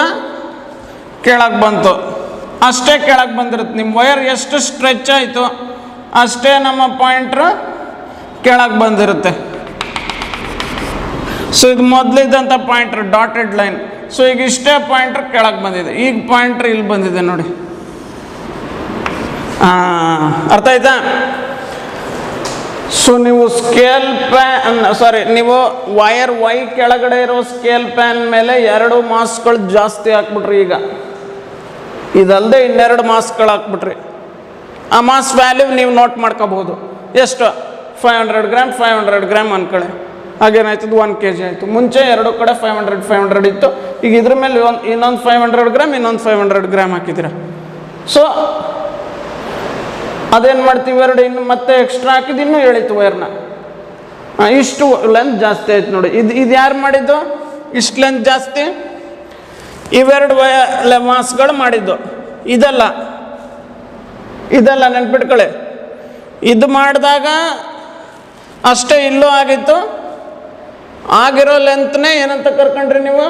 ಕೆಳಗೆ ಬಂತು. ಅಷ್ಟೇ ಕೆಳಗೆ ಬಂದಿರುತ್ತೆ. ನಿಮ್ಮ ವೈರ್ ಎಷ್ಟು ಸ್ಟ್ರೆಚ್ ಆಯಿತು ಅಷ್ಟೇ ನಮ್ಮ ಪಾಯಿಂಟ್ರ್ ಕೆಳಗೆ ಬಂದಿರುತ್ತೆ. ಸೊ ಇದು ಮೊದಲಿದ್ದಂಥ ಪಾಯಿಂಟ್ರ್ ಡಾಟೆಡ್ ಲೈನ್. ಸೊ ಈಗ ಇಷ್ಟೇ ಪಾಯಿಂಟ್ರ್ ಕೆಳಗೆ ಬಂದಿದೆ. ಈಗ ಪಾಯಿಂಟ್ರ್ ಇಲ್ಲಿ ಬಂದಿದೆ ನೋಡಿ. ಅರ್ಥ ಆಯ್ತಾ? ಸೊ ನೀವು ಸ್ಕೇಲ್ ಪ್ಯಾನ್ ನೀವು ವೈರ್ ವೈ ಕೆಳಗಡೆ ಇರೋ ಸ್ಕೇಲ್ ಪ್ಯಾನ್ ಮೇಲೆ 2 ಮಾಸ್ಗಳು ಜಾಸ್ತಿ ಹಾಕ್ಬಿಟ್ರಿ. ಈಗ ಇದಲ್ಲದೆ ಇನ್ನೆರಡು ಮಾಸ್ಗಳು ಹಾಕ್ಬಿಟ್ರಿ. ಆ ಮಾಸ್ ವ್ಯಾಲ್ಯೂ ನೀವು ನೋಟ್ ಮಾಡ್ಕೋಬಹುದು. ಎಷ್ಟು? 500 ಗ್ರಾಮ್ 500 ಗ್ರಾಮ್ ಅನ್ಕೊಳ್ಳಿ. ಹಾಗೇನಾಯ್ತದ 1 kg ಆಯಿತು. ಮುಂಚೆ ಎರಡು ಕಡೆ 500 ಇತ್ತು. ಈಗ ಇದ್ರ ಮೇಲೆ ಇನ್ನೊಂದು 500 ಗ್ರಾಮ್ ಇನ್ನೊಂದು 500 ಗ್ರಾಮ್ ಹಾಕಿದ್ದೀರ. ಸೊ ಅದೇನು ಮಾಡ್ತೀವಿ, ಎರಡು ಇನ್ನು ಮತ್ತೆ ಎಕ್ಸ್ಟ್ರಾ ಹಾಕಿದ್ದು ಇನ್ನೂ ಎಳೀತು ವೈರ್ನ. ಇಷ್ಟು ಲೆಂತ್ ಜಾಸ್ತಿ ಆಯ್ತು ನೋಡಿ. ಇದು ಯಾರು ಮಾಡಿದ್ದು? ಇಷ್ಟು ಲೆಂತ್ ಜಾಸ್ತಿ ಇವೆರಡು ಮಾಸ್ಗಳು ಮಾಡಿದ್ದು. ಇದಲ್ಲ ನೆನ್ಪಿಟ್ಕೊಳ್ಳಿ. ಇದು ಮಾಡಿದಾಗ ಅಷ್ಟೇ ಇಲ್ಲೂ ಆಗಿತ್ತು. ಆಗಿರೋ ಲೆಂತ್ನೇ ಏನಂತ ಕರ್ಕೊಂಡ್ರಿ ನೀವು?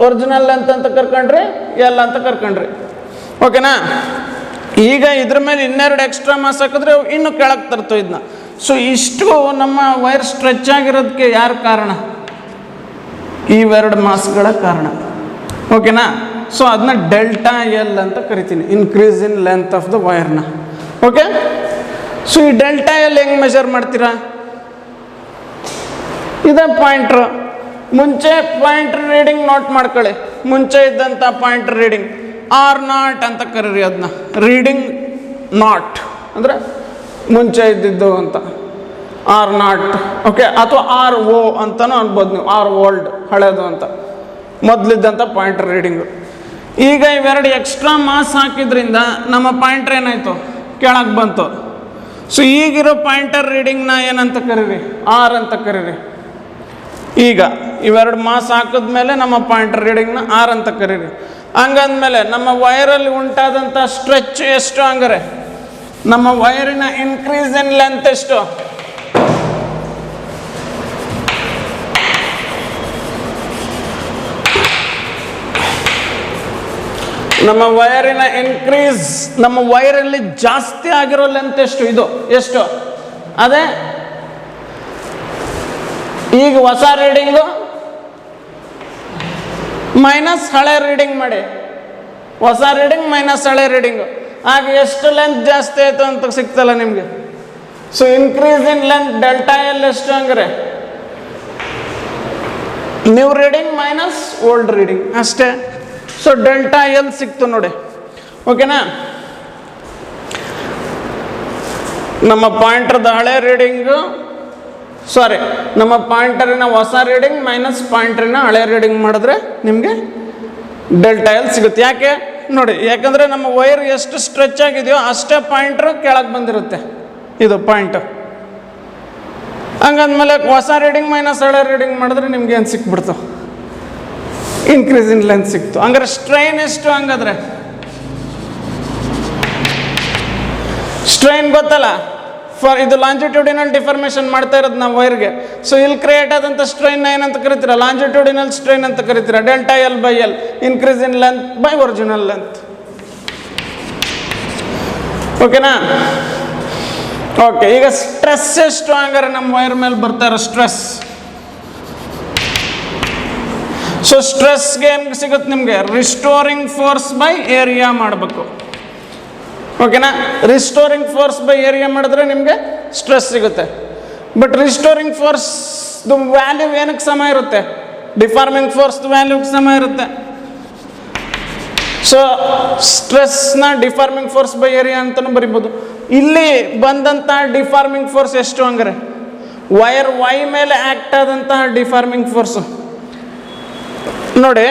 ಒರಿಜಿನಲ್ ಲೆಂತ್ ಅಂತ ಕರ್ಕೊಂಡ್ರಿ, ಎಲ್ ಅಂತ ಕರ್ಕೊಂಡ್ರಿ. ಓಕೆನಾ? ಈಗ ಇದ್ರ ಮೇಲೆ ಇನ್ನೆರಡು ಎಕ್ಸ್ಟ್ರಾ ಮಾಸ್ ಹಾಕಿದ್ರೆ ಇನ್ನೂ ಕೆಳಗೆ ತರ್ತು ಇದನ್ನ. ಸೊ ಇಷ್ಟು ನಮ್ಮ ವೈರ್ ಸ್ಟ್ರೆಚ್ ಆಗಿರೋದಕ್ಕೆ ಯಾರು ಕಾರಣ? ಇವೆರಡು ಮಾಸ್ಗಳ ಕಾರಣ. ಓಕೆನಾ? ಸೊ ಅದನ್ನ ಡೆಲ್ಟಾ ಎಲ್ ಅಂತ ಕರಿತೀನಿ, increase in length of the ವೈರ್ನ. ಓಕೆ? ಸೊ ಈ ಡೆಲ್ಟಾ ಎಲ್ ಹೆಂಗೆ ಮೆಜರ್ ಮಾಡ್ತೀರಾ? ಇದೇ ಪಾಯಿಂಟ್ರ್. ಮುಂಚೆ ಪಾಯಿಂಟ್ರ್ ರೀಡಿಂಗ್ ನೋಟ್ ಮಾಡ್ಕೊಳ್ಳಿ. ಮುಂಚೆ ಇದ್ದಂಥ ಪಾಯಿಂಟ್ರ್ ರೀಡಿಂಗ್ R0 ಅಂತ ಕರೀರಿ. ಅದನ್ನ ರೀಡಿಂಗ್ ನಾಟ್ ಅಂದರೆ ಮುಂಚೆ ಇದ್ದಿದ್ದು ಅಂತ, R0. ಓಕೆ? ಅಥವಾ RO ಅಂತಲೂ ಅನ್ಬೋದು ನೀವು. R ಓಲ್ಡ್ ಹಳೇದು ಅಂತ, ಮೊದಲಿದ್ದಂಥ ಪಾಯಿಂಟ್ರ್ ರೀಡಿಂಗು. ಈಗ ಇವೆರಡು ಎಕ್ಸ್ಟ್ರಾ ಮಾಸ್ ಹಾಕಿದ್ರಿಂದ ನಮ್ಮ ಪಾಯಿಂಟ್ರ್ ಏನಾಯಿತು? ಕೆಳಗೆ ಬಂತು. ಸೊ ಈಗಿರೋ ಪಾಯಿಂಟರ್ ರೀಡಿಂಗ್ನ ಏನಂತ ಕರೀರಿ? R ಅಂತ ಕರೀರಿ. ಈಗ ಇವೆರಡು ಮಾಸ್ ಹಾಕಿದ್ಮೇಲೆ ನಮ್ಮ ಪಾಯಿಂಟರ್ ರೀಡಿಂಗ್ನ R ಅಂತ ಕರೀರಿ. ಹಂಗಂದ್ಮೇಲೆ ನಮ್ಮ ವೈರಲ್ಲಿ ಉಂಟಾದಂಥ ಸ್ಟ್ರೆಚ್ ಎಷ್ಟು? ಹಂಗಾರೆ ನಮ್ಮ ವೈರಿನ ಇನ್ಕ್ರೀಸ್ ಇನ್ ಲೆಂತ್ ಎಷ್ಟು? ನಮ್ಮ ವೈರಿನ ಇನ್ಕ್ರೀಸ್, ನಮ್ಮ ವೈರಲ್ಲಿ ಜಾಸ್ತಿ ಆಗಿರೋ ಲೆಂತ್ ಎಷ್ಟು? ಇದು ಎಷ್ಟು? ಅದೇ ಈಗ ಹೊಸ ರೀಡಿಂಗು ಮೈನಸ್ ಹಳೆ ರೀಡಿಂಗ್ ಮಾಡಿ, ಹೊಸ ರೀಡಿಂಗ್ ಮೈನಸ್ ಹಳೆ ರೀಡಿಂಗು, ಆಗ ಎಷ್ಟು ಲೆಂತ್ ಜಾಸ್ತಿ ಆಯಿತು ಅಂತ ಸಿಗ್ತಲ್ಲ ನಿಮಗೆ. So increase in length delta L ಎಷ್ಟು? ಹಂಗಾರೆ new reading minus old reading ಅಷ್ಟೇ. ಸೊ ಡೆಲ್ಟಾ ಎಲ್ ಸಿಕ್ತು ನೋಡಿ. ಓಕೆನಾ? ನಮ್ಮ ಪಾಯಿಂಟರ್ದ ಹಳೆ ರೀಡಿಂಗು, ನಮ್ಮ ಪಾಯಿಂಟರಿನ ಹೊಸ ರೀಡಿಂಗ್ ಮೈನಸ್ ಪಾಯಿಂಟರಿನ ಹಳೆ ರೀಡಿಂಗ್ ಮಾಡಿದ್ರೆ ನಿಮಗೆ ಡೆಲ್ಟಾ ಎಲ್ ಸಿಗುತ್ತೆ. ಯಾಕೆ ನೋಡಿ? ಯಾಕಂದರೆ ನಮ್ಮ ವೈರ್ ಎಷ್ಟು ಸ್ಟ್ರೆಚ್ ಆಗಿದೆಯೋ ಅಷ್ಟೇ ಪಾಯಿಂಟ್ರು ಕೆಳಗೆ ಬಂದಿರುತ್ತೆ. ಇದು ಪಾಯಿಂಟು. ಹಂಗಂದ್ಮೇಲೆ ಹೊಸ ರೀಡಿಂಗ್ ಮೈನಸ್ ಹಳೆ ರೀಡಿಂಗ್ ಮಾಡಿದ್ರೆ ನಿಮ್ಗೆ ಏನು ಸಿಕ್ಬಿಡ್ತು? ಇನ್ಕ್ರೀಸ್ ಇನ್ ಲೆಂತ್ ಸಿಕ್ತು. ಹಂಗಾರೆ ಸ್ಟ್ರೈನ್ ಎಷ್ಟು? ಹಂಗಾದ್ರೆ ಸ್ಟ್ರೈನ್ ಗೊತ್ತಲ್ಲ, ಇದು ಲಾಂಜಿಟ್ಯೂಡಿನಲ್ ಡಿಫಾರ್ಮೇಷನ್ ಮಾಡ್ತಾ ಇರೋದು ನಾವು ವೈರ್ಗೆ. ಸೊ ಇಲ್ಲಿ ಕ್ರಿಯೇಟ್ ಆದಂಥ ಸ್ಟ್ರೈನ್ ಏನಂತ ಕರಿತೀರಾ? ಲಾಂಜಿಟ್ಯೂಡಿನಲ್ ಸ್ಟ್ರೈನ್ ಅಂತ ಕರಿತೀರಾ. Delta L by L, increase in length by original length. ಓಕೆನಾ? ಓಕೆ, ಈಗ ಸ್ಟ್ರೆಸ್ ಎಷ್ಟು? ಹಂಗಾರೆ ನಮ್ಮ ವೈರ್ ಮೇಲೆ ಬರ್ತಾ ಇರೋ ಸ್ಟ್ರೆಸ್. ಸೊ ಸ್ಟ್ರೆಸ್ಗೆ ಏನು ಸಿಗುತ್ತೆ ನಿಮಗೆ? ರಿಸ್ಟೋರಿಂಗ್ ಫೋರ್ಸ್ ಬೈ ಏರಿಯಾ ಮಾಡಬೇಕು. ಓಕೆನಾ? ರಿಸ್ಟೋರಿಂಗ್ ಫೋರ್ಸ್ ಬೈ ಏರಿಯಾ ಮಾಡಿದ್ರೆ ನಿಮಗೆ ಸ್ಟ್ರೆಸ್ ಸಿಗುತ್ತೆ. ಬಟ್ ರಿಸ್ಟೋರಿಂಗ್ ಫೋರ್ಸ್ದು ವ್ಯಾಲ್ಯೂ ಏನಕ್ಕೆ ಸಮ ಇರುತ್ತೆ? ಡಿಫಾರ್ಮಿಂಗ್ ಫೋರ್ಸ್ದು ವ್ಯಾಲ್ಯೂಗೆ ಸಮ ಇರುತ್ತೆ. ಸೊ ಸ್ಟ್ರೆಸ್ನ ಡಿಫಾರ್ಮಿಂಗ್ ಫೋರ್ಸ್ ಬೈ ಏರಿಯಾ ಅಂತಲೂ ಬರಿಬೋದು. ಇಲ್ಲಿ ಬಂದಂಥ ಡಿಫಾರ್ಮಿಂಗ್ ಫೋರ್ಸ್ ಎಷ್ಟು ಹಂಗಾರೆ ವೈರ್ ವೈ ಮೇಲೆ ಆ್ಯಕ್ಟ್ ಆದಂತಹ ಡಿಫಾರ್ಮಿಂಗ್ ಫೋರ್ಸು ನೋಡಿ.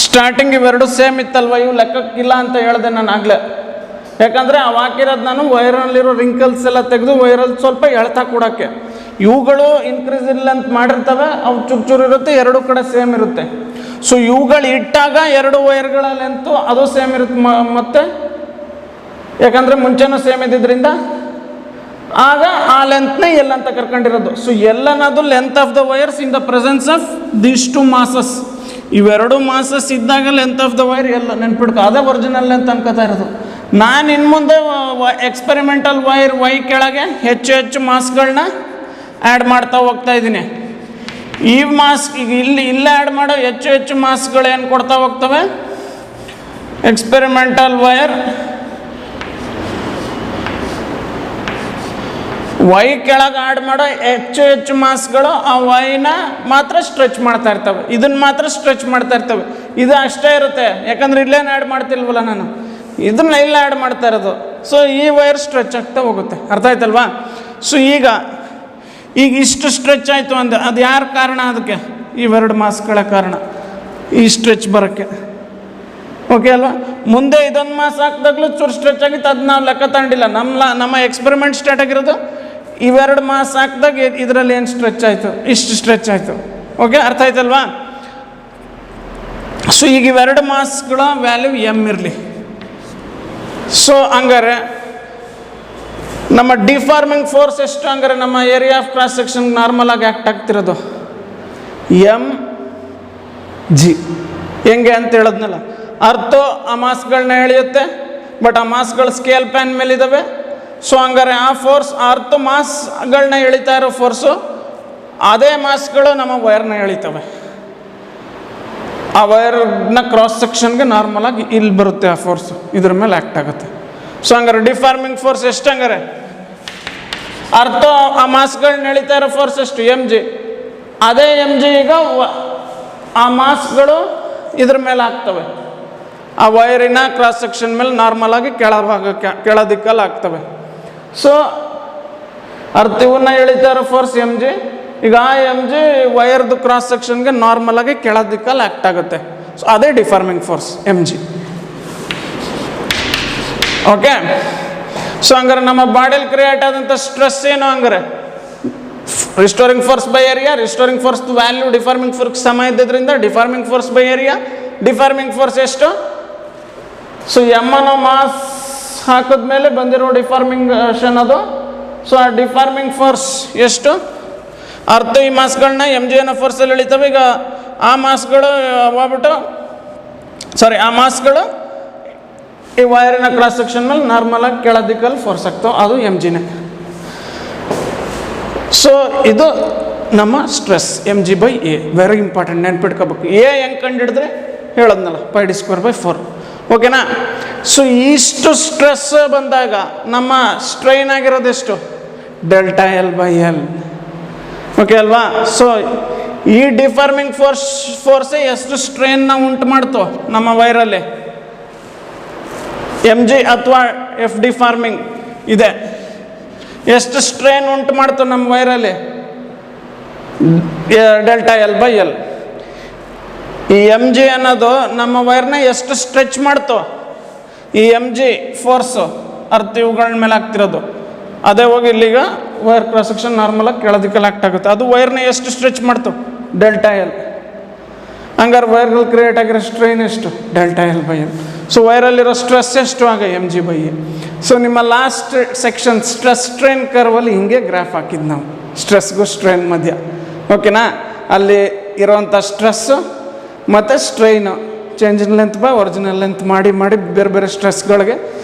ಸ್ಟಾರ್ಟಿಂಗ್ ಇವೆರಡು ಸೇಮ್ ಇತ್ತಲ್ವ, ಇವು ಲೆಕ್ಕಕ್ಕಿಲ್ಲ ಅಂತ ಹೇಳಿದೆ ನಾನು ಆಗಲೇ. ಯಾಕಂದರೆ ಅವು ಹಾಕಿರೋದು ನಾನು ವೈರಲ್ಲಿರೋ ರಿಂಕಲ್ಸ್ ಎಲ್ಲ ತೆಗೆದು ವೈರಲ್ಲಿ ಸ್ವಲ್ಪ ಎಳ್ತಾ ಕೊಡೋಕ್ಕೆ. ಇವುಗಳು ಇನ್ಕ್ರೀಸ್ ಇಲ್ಲ ಅಂತ ಮಾಡಿರ್ತವೆ, ಅವು ಚೂರು ಚೂರು ಇರುತ್ತೆ, ಎರಡೂ ಕಡೆ ಸೇಮ್ ಇರುತ್ತೆ. ಸೊ ಇವುಗಳು ಇಟ್ಟಾಗ ಎರಡು ವೈರ್ಗಳ ಲೆಂತು ಅದು ಸೇಮ್ ಇರುತ್ತೆ ಮತ್ತೆ, ಯಾಕಂದರೆ ಮುಂಚೆನೂ ಸೇಮ್ ಇದ್ದಿದ್ದರಿಂದ ಆಗ ಆ ಲೆಂತ್ನೇ ಎಲ್ ಅಂತ ಕರ್ಕೊಂಡಿರೋದು. ಸೊ ಎಲ್ ಅನ್ನೋದು length of the wires in the presence of these two masses. ಇವೆರಡು ಮಾಸಸ್ ಇದ್ದಾಗ ಲೆಂತ್ ಆಫ್ ದ ವೈರ್ ಎಲ್ಲ ನೆನ್ಪಿಡ್ಕೊ, ಅದೇ ಒರಿಜಿನಲ್ ಲೆಂತ್ ಅನ್ಕೋತಾ ಇರೋದು. ನಾನು ಇನ್ನು ಮುಂದೆ ಎಕ್ಸ್ಪೆರಿಮೆಂಟಲ್ ವೈರ್ ವೈ ಕೆಳಗೆ ಹೆಚ್ಚು ಹೆಚ್ಚು ಮಾಸ್ಗಳನ್ನ ಆ್ಯಡ್ ಮಾಡ್ತಾ ಹೋಗ್ತಾ ಇದ್ದೀನಿ. ಈ ಮಾಸ್ ಈಗ ಇಲ್ಲೇ ಆ್ಯಡ್ ಮಾಡೋ ಹೆಚ್ಚು ಹೆಚ್ಚು ಮಾಸ್ಗಳು ಏನು ಕೊಡ್ತಾ ಹೋಗ್ತವೆ, ಎಕ್ಸ್ಪೆರಿಮೆಂಟಲ್ ವೈರ್ ವೈ ಕೆಳಗೆ ಆ್ಯಡ್ ಮಾಡೋ ಹೆಚ್ಚು ಹೆಚ್ಚು ಮಾಸ್ಗಳು ಆ ವೈನ ಮಾತ್ರ ಸ್ಟ್ರೆಚ್ ಮಾಡ್ತಾ ಇರ್ತವೆ, ಇದನ್ನು ಮಾತ್ರ ಸ್ಟ್ರೆಚ್ ಮಾಡ್ತಾ ಇರ್ತವೆ. ಇದು ಅಷ್ಟೇ ಇರುತ್ತೆ, ಯಾಕಂದ್ರೆ ಇಲ್ಲೇನು ಆ್ಯಡ್ ಮಾಡ್ತಿಲ್ವಲ್ಲ ನಾನು, ಇದನ್ನ ಇಲ್ಲ ಆ್ಯಡ್ ಮಾಡ್ತಾ ಇರೋದು. ಸೊ ಈ ವೈರ್ ಸ್ಟ್ರೆಚ್ ಆಗ್ತಾ ಹೋಗುತ್ತೆ, ಅರ್ಥ ಆಯ್ತಲ್ವಾ. ಸೊ ಈಗ ಇಷ್ಟು ಸ್ಟ್ರೆಚ್ ಆಯಿತು ಅಂದೆ, ಅದು ಯಾರ ಕಾರಣ? ಅದಕ್ಕೆ ಇವೆರಡು ಮಾಸ್ಗಳ ಕಾರಣ ಈ ಸ್ಟ್ರೆಚ್ ಬರೋಕ್ಕೆ. ಓಕೆ ಅಲ್ವಾ. ಮುಂದೆ ಇದೊಂದು ಮಾಸ್ ಹಾಕಿದಾಗಲೂ ಚೂರು ಸ್ಟ್ರೆಚ್ ಆಗಿತ್ತು, ಅದು ನಾವು ಲೆಕ್ಕ ತಗೊಂಡಿಲ್ಲ. ನಮ್ಮ ಎಕ್ಸ್ಪೆರಿಮೆಂಟ್ ಸ್ಟಾರ್ಟ್ ಆಗಿರೋದು ಇವೆರಡು ಮಾಸ್ ಹಾಕಿದಾಗ ಇದರಲ್ಲಿ ಏನು ಸ್ಟ್ರೆಚ್ ಆಯಿತು, ಇಷ್ಟು ಸ್ಟ್ರೆಚ್ ಆಯಿತು. ಓಕೆ, ಅರ್ಥ ಆಯ್ತಲ್ವಾ. ಸೊ ಈಗ ಇವೆರಡು ಮಾಸ್ಗಳ ವ್ಯಾಲ್ಯೂ ಎಮ್ ಇರಲಿ. ಸೊ ಹಂಗಾರೆ ನಮ್ಮ ಡಿಫಾರ್ಮಿಂಗ್ ಫೋರ್ಸ್ ಎಷ್ಟು? ಹಂಗಾರೆ ನಮ್ಮ area of cross section normal ಆಗಿ ಆ್ಯಕ್ಟ್ ಆಗ್ತಿರೋದು ಎಮ್ ಜಿ. ಹೆಂಗೆ ಅಂತ ಹೇಳೋದ್ನಲ್ಲ, ಅರ್ಥೋ ಆ ಮಾಸ್ಗಳನ್ನ ಎಳೆಯುತ್ತೆ, ಬಟ್ ಆ ಮಾಸ್ಗಳು ಸ್ಕೇಲ್ ಪ್ಯಾನ್ ಮೇಲೆ ಇದ್ದಾವೆ. ಸೊ ಹಂಗಾರೆ ಆ ಫೋರ್ಸ್ ಅರ್ಥ ಮಾಸ್ಗಳನ್ನ ಎಳಿತಾ ಇರೋ ಫೋರ್ಸು ಅದೇ ಮಾಸ್ಗಳು ನಮ್ಮ ವೈರ್ನ ಎಳಿತವೆ. ಆ ವೈರ್ನ ಕ್ರಾಸ್ ಸೆಕ್ಷನ್ಗೆ ನಾರ್ಮಲ್ ಆಗಿ ಇಲ್ಲಿ ಬರುತ್ತೆ ಆ ಫೋರ್ಸು, ಇದ್ರ ಮೇಲೆ ಆ್ಯಕ್ಟ್ ಆಗುತ್ತೆ. ಸೊ ಹಂಗಾರೆ ಡಿಫಾರ್ಮಿಂಗ್ ಫೋರ್ಸ್ ಎಷ್ಟು? ಹಂಗಾರೆ ಅರ್ಥ ಆ ಮಾಸ್ಗಳನ್ನ ಎಳಿತಾ ಇರೋ ಫೋರ್ಸ್ ಎಷ್ಟು? M G. ಅದೇ ಎಮ್ ಜಿ ಈಗ ಆ ಮಾಸ್ಗಳು ಇದ್ರ ಮೇಲೆ ಆಗ್ತವೆ, ಆ ವೈರಿನ ಕ್ರಾಸ್ ಸೆಕ್ಷನ್ ಮೇಲೆ ನಾರ್ಮಲ್ ಆಗಿ ಕೆಳ ದಿಕ್ಕಲ್ಲಿ ಆಗ್ತವೆ. ಸೊ ಅರ್ಥ ಇವನ್ನ ಎಳಿತಾ ಇರೋ ಫೋರ್ಸ್ ಎಮ್ ಜಿ. ಈಗ ಆ ಎಮ್ ಜಿ ವೈರ್ದು ಕ್ರಾಸ್ ಸೆಕ್ಷನ್ಗೆ ನಾರ್ಮಲ್ ಆಗಿ ಕೆಳ ದಿಕ್ಕಲ್ಲಿ ಆ್ಯಕ್ಟ್ ಆಗುತ್ತೆ. ಸೊ ಅದೇ deforming force M G. Okay. So ಹಂಗಾರೆ ನಮ್ಮ ಬಾಡಿಯಲ್ಲಿ ಕ್ರಿಯೇಟ್ ಆದಂಥ ಸ್ಟ್ರೆಸ್ ಏನು? ಹಂಗಾರೆ restoring force by area, restoring force value deforming force ಸಮ ಇದ್ದಿದ್ದರಿಂದ deforming force by area. Deforming force ಎಷ್ಟು? ಸೊ ಎಮ್ ಅನ್ನೋ ಮಾಸ್ ಹಾಕಿದ್ಮೇಲೆ ಬಂದಿರೋ ಡಿಫಾರ್ಮಿಂಗೇಷನ್ ಅದು. ಸೊ ಆ ಡಿಫಾರ್ಮಿಂಗ್ ಫೋರ್ಸ್ ಎಷ್ಟು? ಅರ್ಥ ಈ ಮಾಸ್ಗಳನ್ನ ಎಮ್ ಜಿ ಅನ್ನೋ ಫೋರ್ಸಲ್ಲಿ ಎಳಿತವೆ. ಈಗ ಆ ಮಾಸ್ಗಳು ಹೋಗ್ಬಿಟ್ಟು ಆ ಮಾಸ್ಗಳು ಈ ವೈರಿನ ಕ್ರಾಸ್ ಸೆಕ್ಷನ್ ಮೇಲೆ ನಾರ್ಮಲ್ ಆಗಿ ಕೆಳ ದಿಕ್ಕಲ್ಲಿ ಫೋರ್ಸ್ ಆಗ್ತಾವೆ, ಅದು ಎಮ್ ಜಿನೇ. ಸೊ ಇದು ನಮ್ಮ stress M G by A. Very important, ನೆನ್ಪಿಟ್ಕೋಬೇಕು. ಎ ಹೆಂಗೆ ಕಂಡುಹಿಡಿದ್ರೆ ಹೇಳೋದ್ನಲ್ಲ, π d²/4. ಓಕೆನಾ. ಸೊ ಇಷ್ಟು ಸ್ಟ್ರೆಸ್ ಬಂದಾಗ ನಮ್ಮ ಸ್ಟ್ರೈನ್ ಆಗಿರೋದು ಎಷ್ಟು? ΔL/L. ಓಕೆ ಅಲ್ವಾ. ಸೊ ಈ ಡಿಫಾರ್ಮಿಂಗ್ ಫೋರ್ಸೇ ಎಷ್ಟು ಸ್ಟ್ರೈನ್ನ ಉಂಟು ಮಾಡ್ತೋ ನಮ್ಮ ವೈರಲ್ಲಿ, ಎಮ್ ಜಿ ಅಥವಾ ಎಫ್ ಡಿಫಾರ್ಮಿಂಗ್ ಇದೆ, ಎಷ್ಟು ಸ್ಟ್ರೈನ್ ಉಂಟು ಮಾಡ್ತೋ ನಮ್ಮ ವೈರಲ್ಲಿ? ΔL/L. ಈ ಎಮ್ ಜಿ ಅನ್ನೋದು ನಮ್ಮ ವೈರ್ನ ಎಷ್ಟು ಸ್ಟ್ರೆಚ್ ಮಾಡ್ತೋ, ಈ ಎಮ್ ಜಿ ಫೋರ್ಸು ಅರ್ಥ ಇವುಗಳ ಮೇಲೆ ಆಗ್ತಿರೋದು, ಅದೇ ಹೋಗಿ ಇಲ್ಲಿಗ ವೈರ್ ಕ್ರಾಸ್ ಸೆಕ್ಷನ್ ನಾರ್ಮಲ್ ಆಗಿ ಕೆಳದಿಕ್ಕಲ್ಲಿ ಆಕ್ಟ್ ಆಗುತ್ತೆ. ಅದು ವೈರ್ನ ಎಷ್ಟು ಸ್ಟ್ರೆಚ್ ಮಾಡ್ತು? ΔL. ಹಂಗಾರೆ ವೈರ್ಗಳು ಕ್ರಿಯೇಟ್ ಆಗಿರೋ ಸ್ಟ್ರೈನ್ ಎಷ್ಟು? ΔL/L. ಸೊ ವೈರಲ್ಲಿರೋ ಸ್ಟ್ರೆಸ್ ಎಷ್ಟು? ಆಗ M G by A. So ನಿಮ್ಮ ಲಾಸ್ಟ್ ಸೆಕ್ಷನ್ ಸ್ಟ್ರೆಸ್ ಸ್ಟ್ರೈನ್ ಕರ್ವಲ್ಲಿ ಹಿಂಗೆ ಗ್ರಾಫ್ ಹಾಕಿದ್ದು ನಾವು, ಸ್ಟ್ರೆಸ್ಗೂ ಸ್ಟ್ರೈನ್ ಮಧ್ಯ. ಓಕೆನಾ. ಅಲ್ಲಿ ಇರೋವಂಥ ಸ್ಟ್ರೆಸ್ಸು ಮತ್ತು strain change length by original length ಮಾಡಿ ಬೇರೆ ಬೇರೆ ಸ್ಟ್ರೆಸ್ಗಳಿಗೆ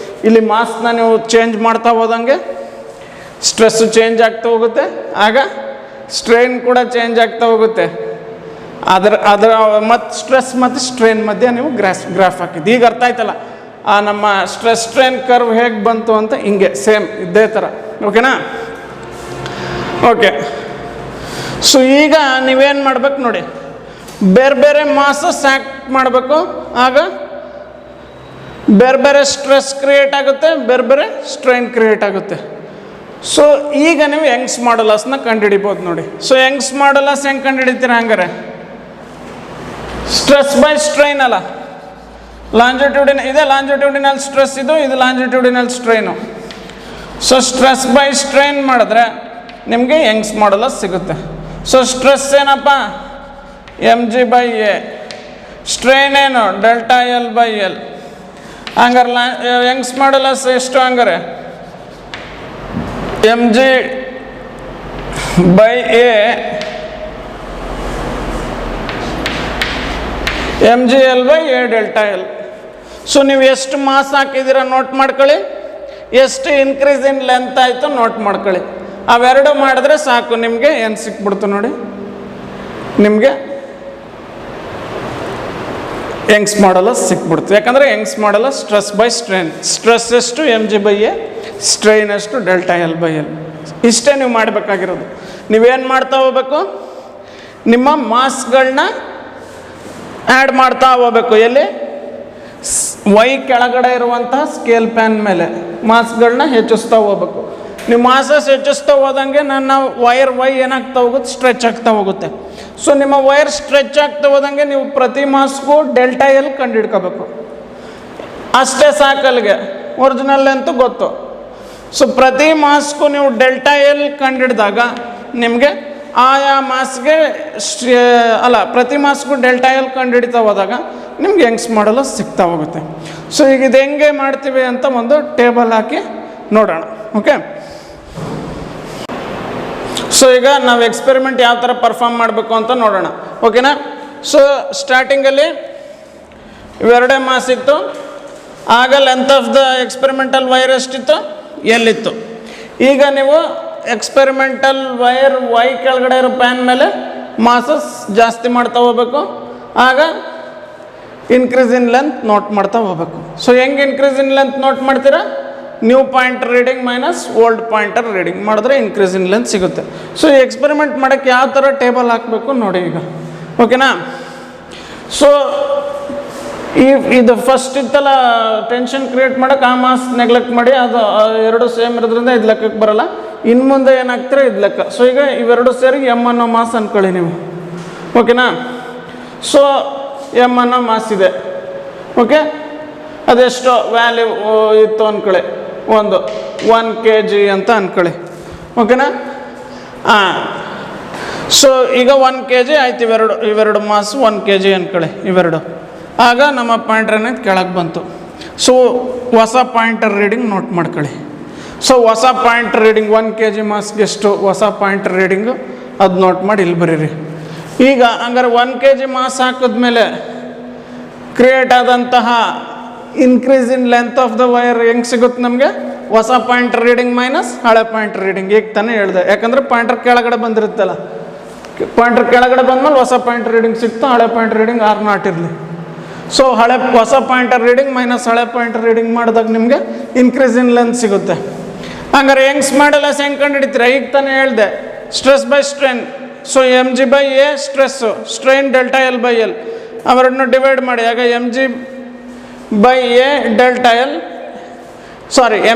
ಇಲ್ಲಿ ಮಾಸ್ನ ನೀವು ಚೇಂಜ್ ಮಾಡ್ತಾ ಹೋದಂಗೆ ಸ್ಟ್ರೆಸ್ಸು ಚೇಂಜ್ ಆಗ್ತಾ ಹೋಗುತ್ತೆ, ಆಗ ಸ್ಟ್ರೈನ್ ಕೂಡ ಚೇಂಜ್ ಆಗ್ತಾ ಹೋಗುತ್ತೆ. ಅದರ ಮತ್ತು ಸ್ಟ್ರೆಸ್ ಮತ್ತು ಸ್ಟ್ರೈನ್ ಮಧ್ಯೆ ನೀವು ಗ್ರಾಫ್ ಹಾಕಿದ್ದು. ಈಗ ಅರ್ಥ ಆಯ್ತಲ್ಲ ಆ ನಮ್ಮ ಸ್ಟ್ರೆಸ್ ಸ್ಟ್ರೈನ್ ಕರ್ವ್ ಹೇಗೆ ಬಂತು ಅಂತ? ಹಿಂಗೆ ಸೇಮ್ ಇದೇ ಥರ. ಓಕೆನಾ. ಓಕೆ. ಸೊ ಈಗ ನೀವೇನು ಮಾಡ್ಬೇಕು ನೋಡಿ, ಬೇರೆ ಬೇರೆ ಮಾಸಸ್ ಆ್ಯಕ್ಟ್ ಮಾಡಬೇಕು, ಆಗ ಬೇರೆ ಬೇರೆ ಸ್ಟ್ರೆಸ್ ಕ್ರಿಯೇಟ್ ಆಗುತ್ತೆ, ಬೇರೆ ಬೇರೆ ಸ್ಟ್ರೈನ್ ಕ್ರಿಯೇಟ್ ಆಗುತ್ತೆ. ಸೊ ಈಗ ನೀವು ಯಂಗ್ಸ್ ಮಾಡ್ಯುಲಸ್ನ ಕಂಡುಹಿಡಿಬೋದು ನೋಡಿ. ಸೊ ಯಂಗ್ಸ್ ಮಾಡ್ಯುಲಸ್ ಹೆಂಗೆ ಕಂಡುಹಿಡಿತೀರ ಹಂಗಾರೆ? ಸ್ಟ್ರೆಸ್ ಬೈ ಸ್ಟ್ರೈನ್ ಅಲ್ಲ, ಲಾಂಜಿಟ್ಯೂಡಿನಲ್ ಸ್ಟ್ರೆಸ್ ಇದು longitudinal strain. So stress by strain ಮಾಡಿದ್ರೆ ನಿಮಗೆ ಯಂಗ್ಸ್ ಮಾಡ್ಯುಲಸ್ ಸಿಗುತ್ತೆ. ಸೊ ಸ್ಟ್ರೆಸ್ ಏನಪ್ಪ? mg by A. ಸ್ಟ್ರೈನ್ ಏನು? Delta L by L. ಹಂಗಾರೆ ಯಂಗ್ಸ್ ಮಾಡ್ಯುಲಸ್ ಎಷ್ಟು ಹಂಗಾರೆ? mg by A mg L by A delta L. So ನೀವು ಎಷ್ಟು ಮಾಸ್ ಹಾಕಿದ್ದೀರ ನೋಟ್ ಮಾಡ್ಕೊಳ್ಳಿ, ಎಷ್ಟು ಇನ್ಕ್ರೀಸ್ ಇನ್ ಲೆಂತ್ ಆಯಿತು ನೋಟ್ ಮಾಡ್ಕೊಳ್ಳಿ. ಅವೆರಡು ಮಾಡಿದ್ರೆ ಸಾಕು, ನಿಮಗೆ ಏನು ಸಿಕ್ಬಿಡ್ತು ನೋಡಿ, ನಿಮಗೆ ಯಂಗ್ಸ್ ಮಾಡ್ಯುಲಸ್ ಸಿಕ್ಬಿಡ್ತು. ಯಾಕಂದರೆ Young's modulus stress by strain. Stress ಎಷ್ಟು? mg ಬೈ ಎ, ಸ್ಟ್ರೈನ್ ಎಷ್ಟು? Delta L by L. ಇಷ್ಟೇ ನೀವು ಮಾಡಬೇಕಾಗಿರೋದು. ನೀವೇನು ಮಾಡ್ತಾ ಹೋಗ್ಬೇಕು? ನಿಮ್ಮ ಮಾಸ್ಗಳನ್ನ ಆ್ಯಡ್ ಮಾಡ್ತಾ ಹೋಗ್ಬೇಕು. ಎಲ್ಲಿ? ವೈ ಕೆಳಗಡೆ ಇರುವಂತಹ ಸ್ಕೇಲ್ ಪ್ಯಾನ್ ಮೇಲೆ ಮಾಸ್ಗಳನ್ನ ಹೆಚ್ಚಿಸ್ತಾ ಹೋಗ್ಬೇಕು. ನೀವು ಮಾಸಸ್ ಹೆಚ್ಚಿಸ್ತಾ ಹೋದಂಗೆ ನನ್ನ ವೈರ್ ಏನಾಗ್ತಾ ಹೋಗುತ್ತೆ? ಸ್ಟ್ರೆಚ್ ಆಗ್ತಾ ಹೋಗುತ್ತೆ. ಸೊ ನಿಮ್ಮ ವೈರ್ ಸ್ಟ್ರೆಚ್ ಆಗ್ತಾ ಹೋದಂಗೆ ನೀವು ಪ್ರತಿ ಮಾಸ್ಗೂ ಡೆಲ್ಟಾ ಎಲ್ ಕಂಡುಹಿಡ್ಕೋಬೇಕು. ಅಷ್ಟೇ ಸಾಕಲ್ಲಿಗೆ, ಒರಿಜಿನಲ್ ಅಂತೂ ಗೊತ್ತು. ಸೊ ಪ್ರತಿ ಮಾಸ್ಗೂ ನೀವು ಡೆಲ್ಟಾ ಎಲ್ ಕಂಡುಹಿಡಿದಾಗ ನಿಮಗೆ ಆಯಾ ಮಾಸ್ಗೆ ಪ್ರತಿ ಮಾಸ್ಗೂ ಡೆಲ್ಟಾ ಎಲ್ ಕಂಡುಹಿಡಿತಾ ಹೋದಾಗ ನಿಮ್ಗೆ ಯಂಗ್ಸ್ ಮಾಡ್ಯುಲಸ್ ಸಿಗ್ತಾ ಹೋಗುತ್ತೆ. ಸೊ ಈಗ ಇದು ಹೆಂಗೆ ಮಾಡ್ತೀವಿ ಅಂತ ಒಂದು ಟೇಬಲ್ ಹಾಕಿ ನೋಡೋಣ. ಓಕೆ, ಸೊ ಈಗ ನಾವು ಎಕ್ಸ್ಪೆರಿಮೆಂಟ್ ಯಾವ ಥರ ಪರ್ಫಾರ್ಮ್ ಮಾಡಬೇಕು ಅಂತ ನೋಡೋಣ. ಓಕೆನಾ? ಸೊ ಸ್ಟಾರ್ಟಿಂಗಲ್ಲಿ ಇವೆರಡೇ ಮಾಸ್ ಇತ್ತು. ಆಗ length of the experimental wire ಎಷ್ಟಿತ್ತು? ಎಲ್ಲಿತ್ತು. ಈಗ ನೀವು ಎಕ್ಸ್ಪೆರಿಮೆಂಟಲ್ ವೈರ್ ವೈ ಕೆಳಗಡೆ ಇರೋ ಪ್ಯಾನ್ ಮೇಲೆ ಮಾಸಸ್ ಜಾಸ್ತಿ ಮಾಡ್ತಾ ಹೋಗ್ಬೇಕು. ಆಗ ಇನ್ಕ್ರೀಸ್ ಇನ್ ಲೆಂತ್ ನೋಟ್ ಮಾಡ್ತಾ ಹೋಗ್ಬೇಕು. ಸೊ ಹೆಂಗೆ ಇನ್ಕ್ರೀಸ್ ಇನ್ ಲೆಂತ್ ನೋಟ್ ಮಾಡ್ತೀರಾ? New pointer reading minus old pointer reading ಮಾಡಿದ್ರೆ ಇನ್ಕ್ರೀಸ್ ಇನ್ ಲೆಂತ್ ಸಿಗುತ್ತೆ. ಸೊ ಈ ಎಕ್ಸ್ಪೆರಿಮೆಂಟ್ ಮಾಡೋಕ್ಕೆ ಯಾವ ಥರ ಟೇಬಲ್ ಹಾಕಬೇಕು ನೋಡಿ ಈಗ. ಓಕೆನಾ? ಸೊ ಇದು ಫಸ್ಟ್ ಇತ್ತಲ್ಲ ಟೆನ್ಷನ್ ಕ್ರಿಯೇಟ್ ಮಾಡೋಕೆ ಆ ಮಾಸ್ ನೆಗ್ಲೆಕ್ಟ್ ಮಾಡಿ, ಅದು ಎರಡು ಸೇಮ್ ಇರೋದ್ರಿಂದ ಇದು ಲೆಕ್ಕಕ್ಕೆ ಬರೋಲ್ಲ. ಇನ್ನು ಮುಂದೆ ಏನಾಗ್ತೀರ ಇದು ಲೆಕ್ಕ. ಸೊ ಈಗ ಇವೆರಡು ಸೇರಿ ಎಮ್ ಅನ್ನೋ ಮಾಸ್ ಅಂದ್ಕೊಳ್ಳಿ ನೀವು. ಓಕೆನಾ? ಸೊ ಎಮ್ ಅನ್ನೋ ಮಾಸ್ ಇದೆ. ಓಕೆ, ಅದೆಷ್ಟು ವ್ಯಾಲ್ಯೂ ಇತ್ತು ಅಂದ್ಕೊಳ್ಳಿ, 1 kg ಅಂತ ಅಂದ್ಕೊಳ್ಳಿ. ಓಕೆನಾ? ಸೊ ಈಗ 1 kg ಆಯ್ತು. ಇವೆರಡು ಮಾಸ್ 1 kg ಅಂದ್ಕೊಳ್ಳಿ ಇವೆರಡು. ಆಗ ನಮ್ಮ ಪಾಯಿಂಟರ್ ಏನಾಯ್ತು? ಕೆಳಗೆ ಬಂತು. ಸೊ ಹೊಸ ಪಾಯಿಂಟರ್ ರೀಡಿಂಗ್ ನೋಟ್ ಮಾಡ್ಕೊಳ್ಳಿ. ಸೊ ಹೊಸ ಪಾಯಿಂಟರ್ ರೀಡಿಂಗ್ 1 kg ಮಾಸ್ಗೆ ಎಷ್ಟು ಹೊಸ ಪಾಯಿಂಟರ್ ರೀಡಿಂಗು ಅದು ನೋಟ್ ಮಾಡಿ ಇಲ್ಲಿ ಬರೀರಿ. ಈಗ ಹಂಗಾರೆ 1 kg ಮಾಸ್ ಹಾಕಿದ್ಮೇಲೆ ಕ್ರಿಯೇಟ್ ಆದಂತಹ increase in length of the wire ಹೆಂಗೆ ಸಿಗುತ್ತೆ ನಮಗೆ? ಹೊಸ ಪಾಯಿಂಟರ್ ರೀಡಿಂಗ್ ಮೈನಸ್ ಹಳೆ ಪಾಯಿಂಟರ್ ರೀಡಿಂಗ್. ಈಗ ತಾನೇ ಹೇಳಿದೆ, ಯಾಕಂದರೆ ಪಾಯಿಂಟರ್ ಕೆಳಗಡೆ ಬಂದಿರುತ್ತಲ್ಲ, ಪಾಯಿಂಟರ್ ಕೆಳಗಡೆ ಬಂದಮೇಲೆ ಹೊಸ ಪಾಯಿಂಟರ್ ರೀಡಿಂಗ್ ಸಿಕ್ತು, ಹಳೆ ಪಾಯಿಂಟರ್ ರೀಡಿಂಗ್ R0 ಇರಲಿ. ಸೊ ಹೊಸ ಪಾಯಿಂಟರ್ ರೀಡಿಂಗ್ ಮೈನಸ್ ಹಳೆ ಪಾಯಿಂಟರ್ ರೀಡಿಂಗ್ ಮಾಡಿದಾಗ ನಿಮಗೆ ಇನ್ಕ್ರೀಸ್ ಇನ್ ಲೆಂತ್ ಸಿಗುತ್ತೆ. ಹಂಗಾರೆ ಯಂಗ್ಸ್ ಮಾಡ್ಯುಲಸ್ ಹೆಂಗೆ ಕಂಡುಹಿಡಿತೀರ? ಈಗ ತಾನೇ ಹೇಳಿದೆ, stress by strain. So mg by A stress, strain delta L by L, ಅವೆರಡನ್ನು ಡಿವೈಡ್ ಮಾಡಿ. ಆಗ mg by A delta L,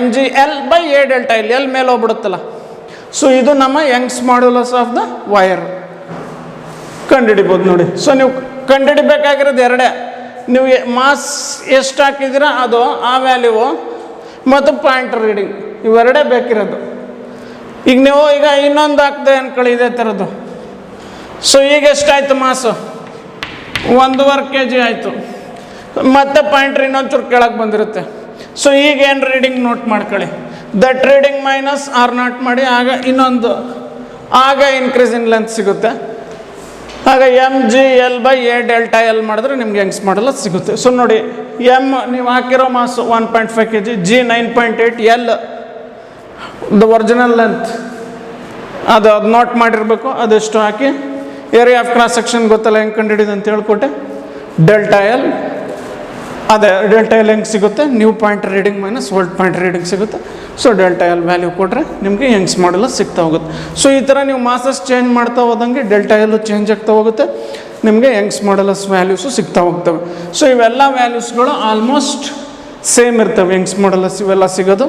mg L by A delta L, L ಮೇಲೆ ಹೋಗ್ಬಿಡುತ್ತಲ್ಲ. ಸೊ ಇದು ನಮ್ಮ Young's modulus of the wire ಕಂಡುಹಿಡಿಬೋದು ನೋಡಿ. So ನೀವು ಕಂಡುಹಿಡಿಬೇಕಾಗಿರೋದು ಎರಡೇ, ನೀವು ಮಾಸ್ ಎಷ್ಟು ಹಾಕಿದ್ದೀರ ಅದು ಆ ವ್ಯಾಲ್ಯೂ ಮತ್ತು ಪಾಯಿಂಟರ್ ರೀಡಿಂಗ್, ಇವೆರಡೇ ಬೇಕಿರೋದು. ಈಗ ನೀವು ಇನ್ನೊಂದು ಹಾಕ್ದೆ ಅಂದ್ಕೊಳ್ಳಿ ಇದೇ ಥರದ್ದು. ಸೊ ಈಗ ಎಷ್ಟಾಯಿತು ಮಾಸು? 1.5 kg ಆಯಿತು. ಮತ್ತೆ ಪಾಯಿಂಟ್ರ್ ಇನ್ನೊಂಚೂರು ಕೆಳಗೆ ಬಂದಿರುತ್ತೆ. ಸೊ ಈಗ ಏನು ರೀಡಿಂಗ್ ನೋಟ್ ಮಾಡ್ಕೊಳ್ಳಿ, ದಟ್ ರೀಡಿಂಗ್ ಮೈನಸ್ R0 ಮಾಡಿ. ಆಗ ಇನ್ಕ್ರೀಸ್ ಇನ್ ಲೆಂತ್ ಸಿಗುತ್ತೆ. ಆಗ mg L by A delta L ಮಾಡಿದ್ರೆ ನಿಮ್ಗೆ ಯಂಗ್ಸ್ ಮಾಡ್ಯುಲಸ್ ಸಿಗುತ್ತೆ. ಸೊ ನೋಡಿ, ಎಮ್ ನೀವು ಹಾಕಿರೋ ಮಾಸು 1.5 kg, G 9.8, L the original length ಅದು ನೋಟ್ ಮಾಡಿರಬೇಕು. ಅದೆಷ್ಟು ಹಾಕಿ ಏರಿಯಾ ಆಫ್ ಕ್ರಾಸ್ ಸೆಕ್ಷನ್ ಗೊತ್ತಲ್ಲ ಹೆಂಗೆ ಕಂಡುಹಿಡಿದು ಅಂತ ಹೇಳ್ಕೊಟ್ಟೆ. ಡೆಲ್ಟಾ ಎಲ್ ಹೆಂಗೆ ಸಿಗುತ್ತೆ? New pointer reading minus old pointer reading ಸಿಗುತ್ತೆ. ಸೊ ಡೆಲ್ಟಾ ಎಲ್ ವ್ಯಾಲ್ಯೂ ಕೊಟ್ಟರೆ ನಿಮಗೆ ಯಂಗ್ಸ್ ಮಾಡ್ಯುಲಸ್ ಸಿಗ್ತಾ ಹೋಗುತ್ತೆ. ಸೊ ಈ ಥರ ನೀವು ಮಾಸಸ್ ಚೇಂಜ್ ಮಾಡ್ತಾ ಹೋದಂಗೆ ಡೆಲ್ಟಾ ಎಲ್ಲು ಚೇಂಜ್ ಆಗ್ತಾ ಹೋಗುತ್ತೆ, ನಿಮಗೆ ಯಂಗ್ಸ್ ಮಾಡ್ಯುಲಸ್ ವ್ಯಾಲ್ಯೂಸು ಸಿಗ್ತಾ ಹೋಗ್ತವೆ. ಸೊ ಇವೆಲ್ಲ ವ್ಯಾಲ್ಯೂಸ್ಗಳು ಆಲ್ಮೋಸ್ಟ್ ಸೇಮ್ ಇರ್ತವೆ. ಯಂಗ್ಸ್ ಮಾಡಲಸ್ ಇವೆಲ್ಲ ಸಿಗೋದು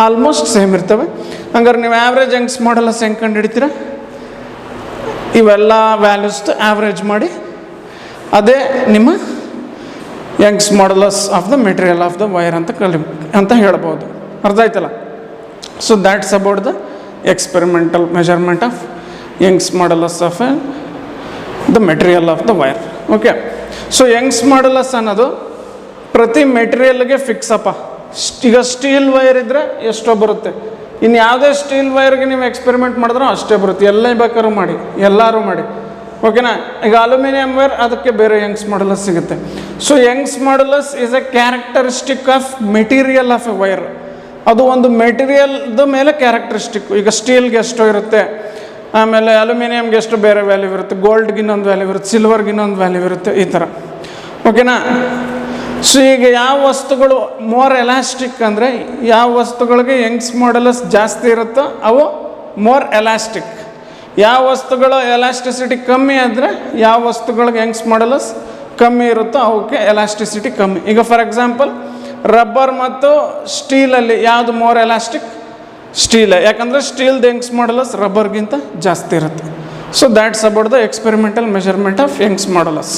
ಆಲ್ಮೋಸ್ಟ್ ಸೇಮ್ ಇರ್ತವೆ. ಹಂಗಾರೆ ನೀವು ಆ್ಯಾವ್ರೇಜ್ ಯಂಗ್ಸ್ ಮಾಡಲಸ್ ಹೆಂಗೆ ಕಂಡು ಹಿಡಿತೀರ? ಇವೆಲ್ಲ ವ್ಯಾಲ್ಯೂಸ್ದು ಆ್ಯಾವ್ರೇಜ್ ಮಾಡಿ ಅದೇ ನಿಮ್ಮ Young's modulus of the material of the wire ಅಂತ ಹೇಳ್ಬೋದು. ಅರ್ಥ ಆಯ್ತಲ್ಲ? So that's about the experimental measurement of Young's modulus of the material of the wire. Okay, so Young's modulus ಅನ್ನೋದು ಪ್ರತಿ ಮೆಟೀರಿಯಲ್ಗೆ ಫಿಕ್ಸ್ ಅಪ್ಪ. ಈಗ ಸ್ಟೀಲ್ ವೈರ್ ಇದ್ದರೆ ಎಷ್ಟೋ ಬರುತ್ತೆ, ಇನ್ನು ಯಾವುದೇ ಸ್ಟೀಲ್ ವೈರ್ಗೆ ನೀವು ಎಕ್ಸ್ಪೆರಿಮೆಂಟ್ ಮಾಡಿದ್ರೂ ಅಷ್ಟೇ ಬರುತ್ತೆ. ಎಲ್ಲ ಬೇಕಾದ್ರೂ ಮಾಡಿ, ಎಲ್ಲರೂ ಮಾಡಿ. ಓಕೆನಾ? ಈಗ ಅಲ್ಯೂಮಿನಿಯಂ ವೈರ್ ಅದಕ್ಕೆ ಬೇರೆ ಯಂಗ್ಸ್ ಮಾಡಲಸ್ ಸಿಗುತ್ತೆ. So Young's modulus is A characteristic of material of A wire. ಅದು ಒಂದು ಮೆಟೀರಿಯಲ್ದ ಮೇಲೆ ಕ್ಯಾರೆಕ್ಟರಿಸ್ಟಿಕ್ಕು. ಈಗ ಸ್ಟೀಲ್ಗೆ ಎಷ್ಟೋ ಇರುತ್ತೆ, ಆಮೇಲೆ ಅಲ್ಯೂಮಿನಿಯಮ್ಗೆ ಎಷ್ಟು ಬೇರೆ ವ್ಯಾಲ್ಯೂ ಇರುತ್ತೆ, ಗೋಲ್ಡ್ಗೆ ಇನ್ನೊಂದು ವ್ಯಾಲ್ಯೂ ಇರುತ್ತೆ, ಸಿಲ್ವರ್ಗೆ ಇನ್ನೊಂದು ವ್ಯಾಲ್ಯೂ ಇರುತ್ತೆ, ಈ ಥರ. ಓಕೆನಾ? ಸೊ ಈಗ ಯಾವ ವಸ್ತುಗಳು ಮೋರ್ ಎಲಾಸ್ಟಿಕ್ ಅಂದರೆ ಯಾವ ವಸ್ತುಗಳಿಗೆ ಯಂಗ್ಸ್ ಮಾಡಲಸ್ ಜಾಸ್ತಿ ಇರುತ್ತೋ ಅವು ಮೋರ್ ಎಲಾಸ್ಟಿಕ್. ಯಾವ ವಸ್ತುಗಳು ಎಲಾಸ್ಟಿಸಿಟಿ ಕಮ್ಮಿ ಆದರೆ ಯಾವ ವಸ್ತುಗಳಿಗೆ ಯಂಗ್ಸ್ ಮಾಡಲಸ್ ಕಮ್ಮಿ ಇರುತ್ತೋ ಅವಕ್ಕೆ ಎಲಾಸ್ಟಿಸಿಟಿ ಕಮ್ಮಿ. ಈಗ ಫಾರ್ ಎಕ್ಸಾಂಪಲ್ ರಬ್ಬರ್ ಮತ್ತು ಸ್ಟೀಲಲ್ಲಿ ಯಾವುದು ಮೋರ್ ಎಲಾಸ್ಟಿಕ್? ಸ್ಟೀಲ್. ಯಾಕಂದರೆ ಸ್ಟೀಲ್ದು ಯಂಗ್ಸ್ ಮಾಡಲಸ್ ರಬ್ಬರ್ಗಿಂತ ಜಾಸ್ತಿ ಇರುತ್ತೆ. So that's about the experimental measurement of Young's modulus.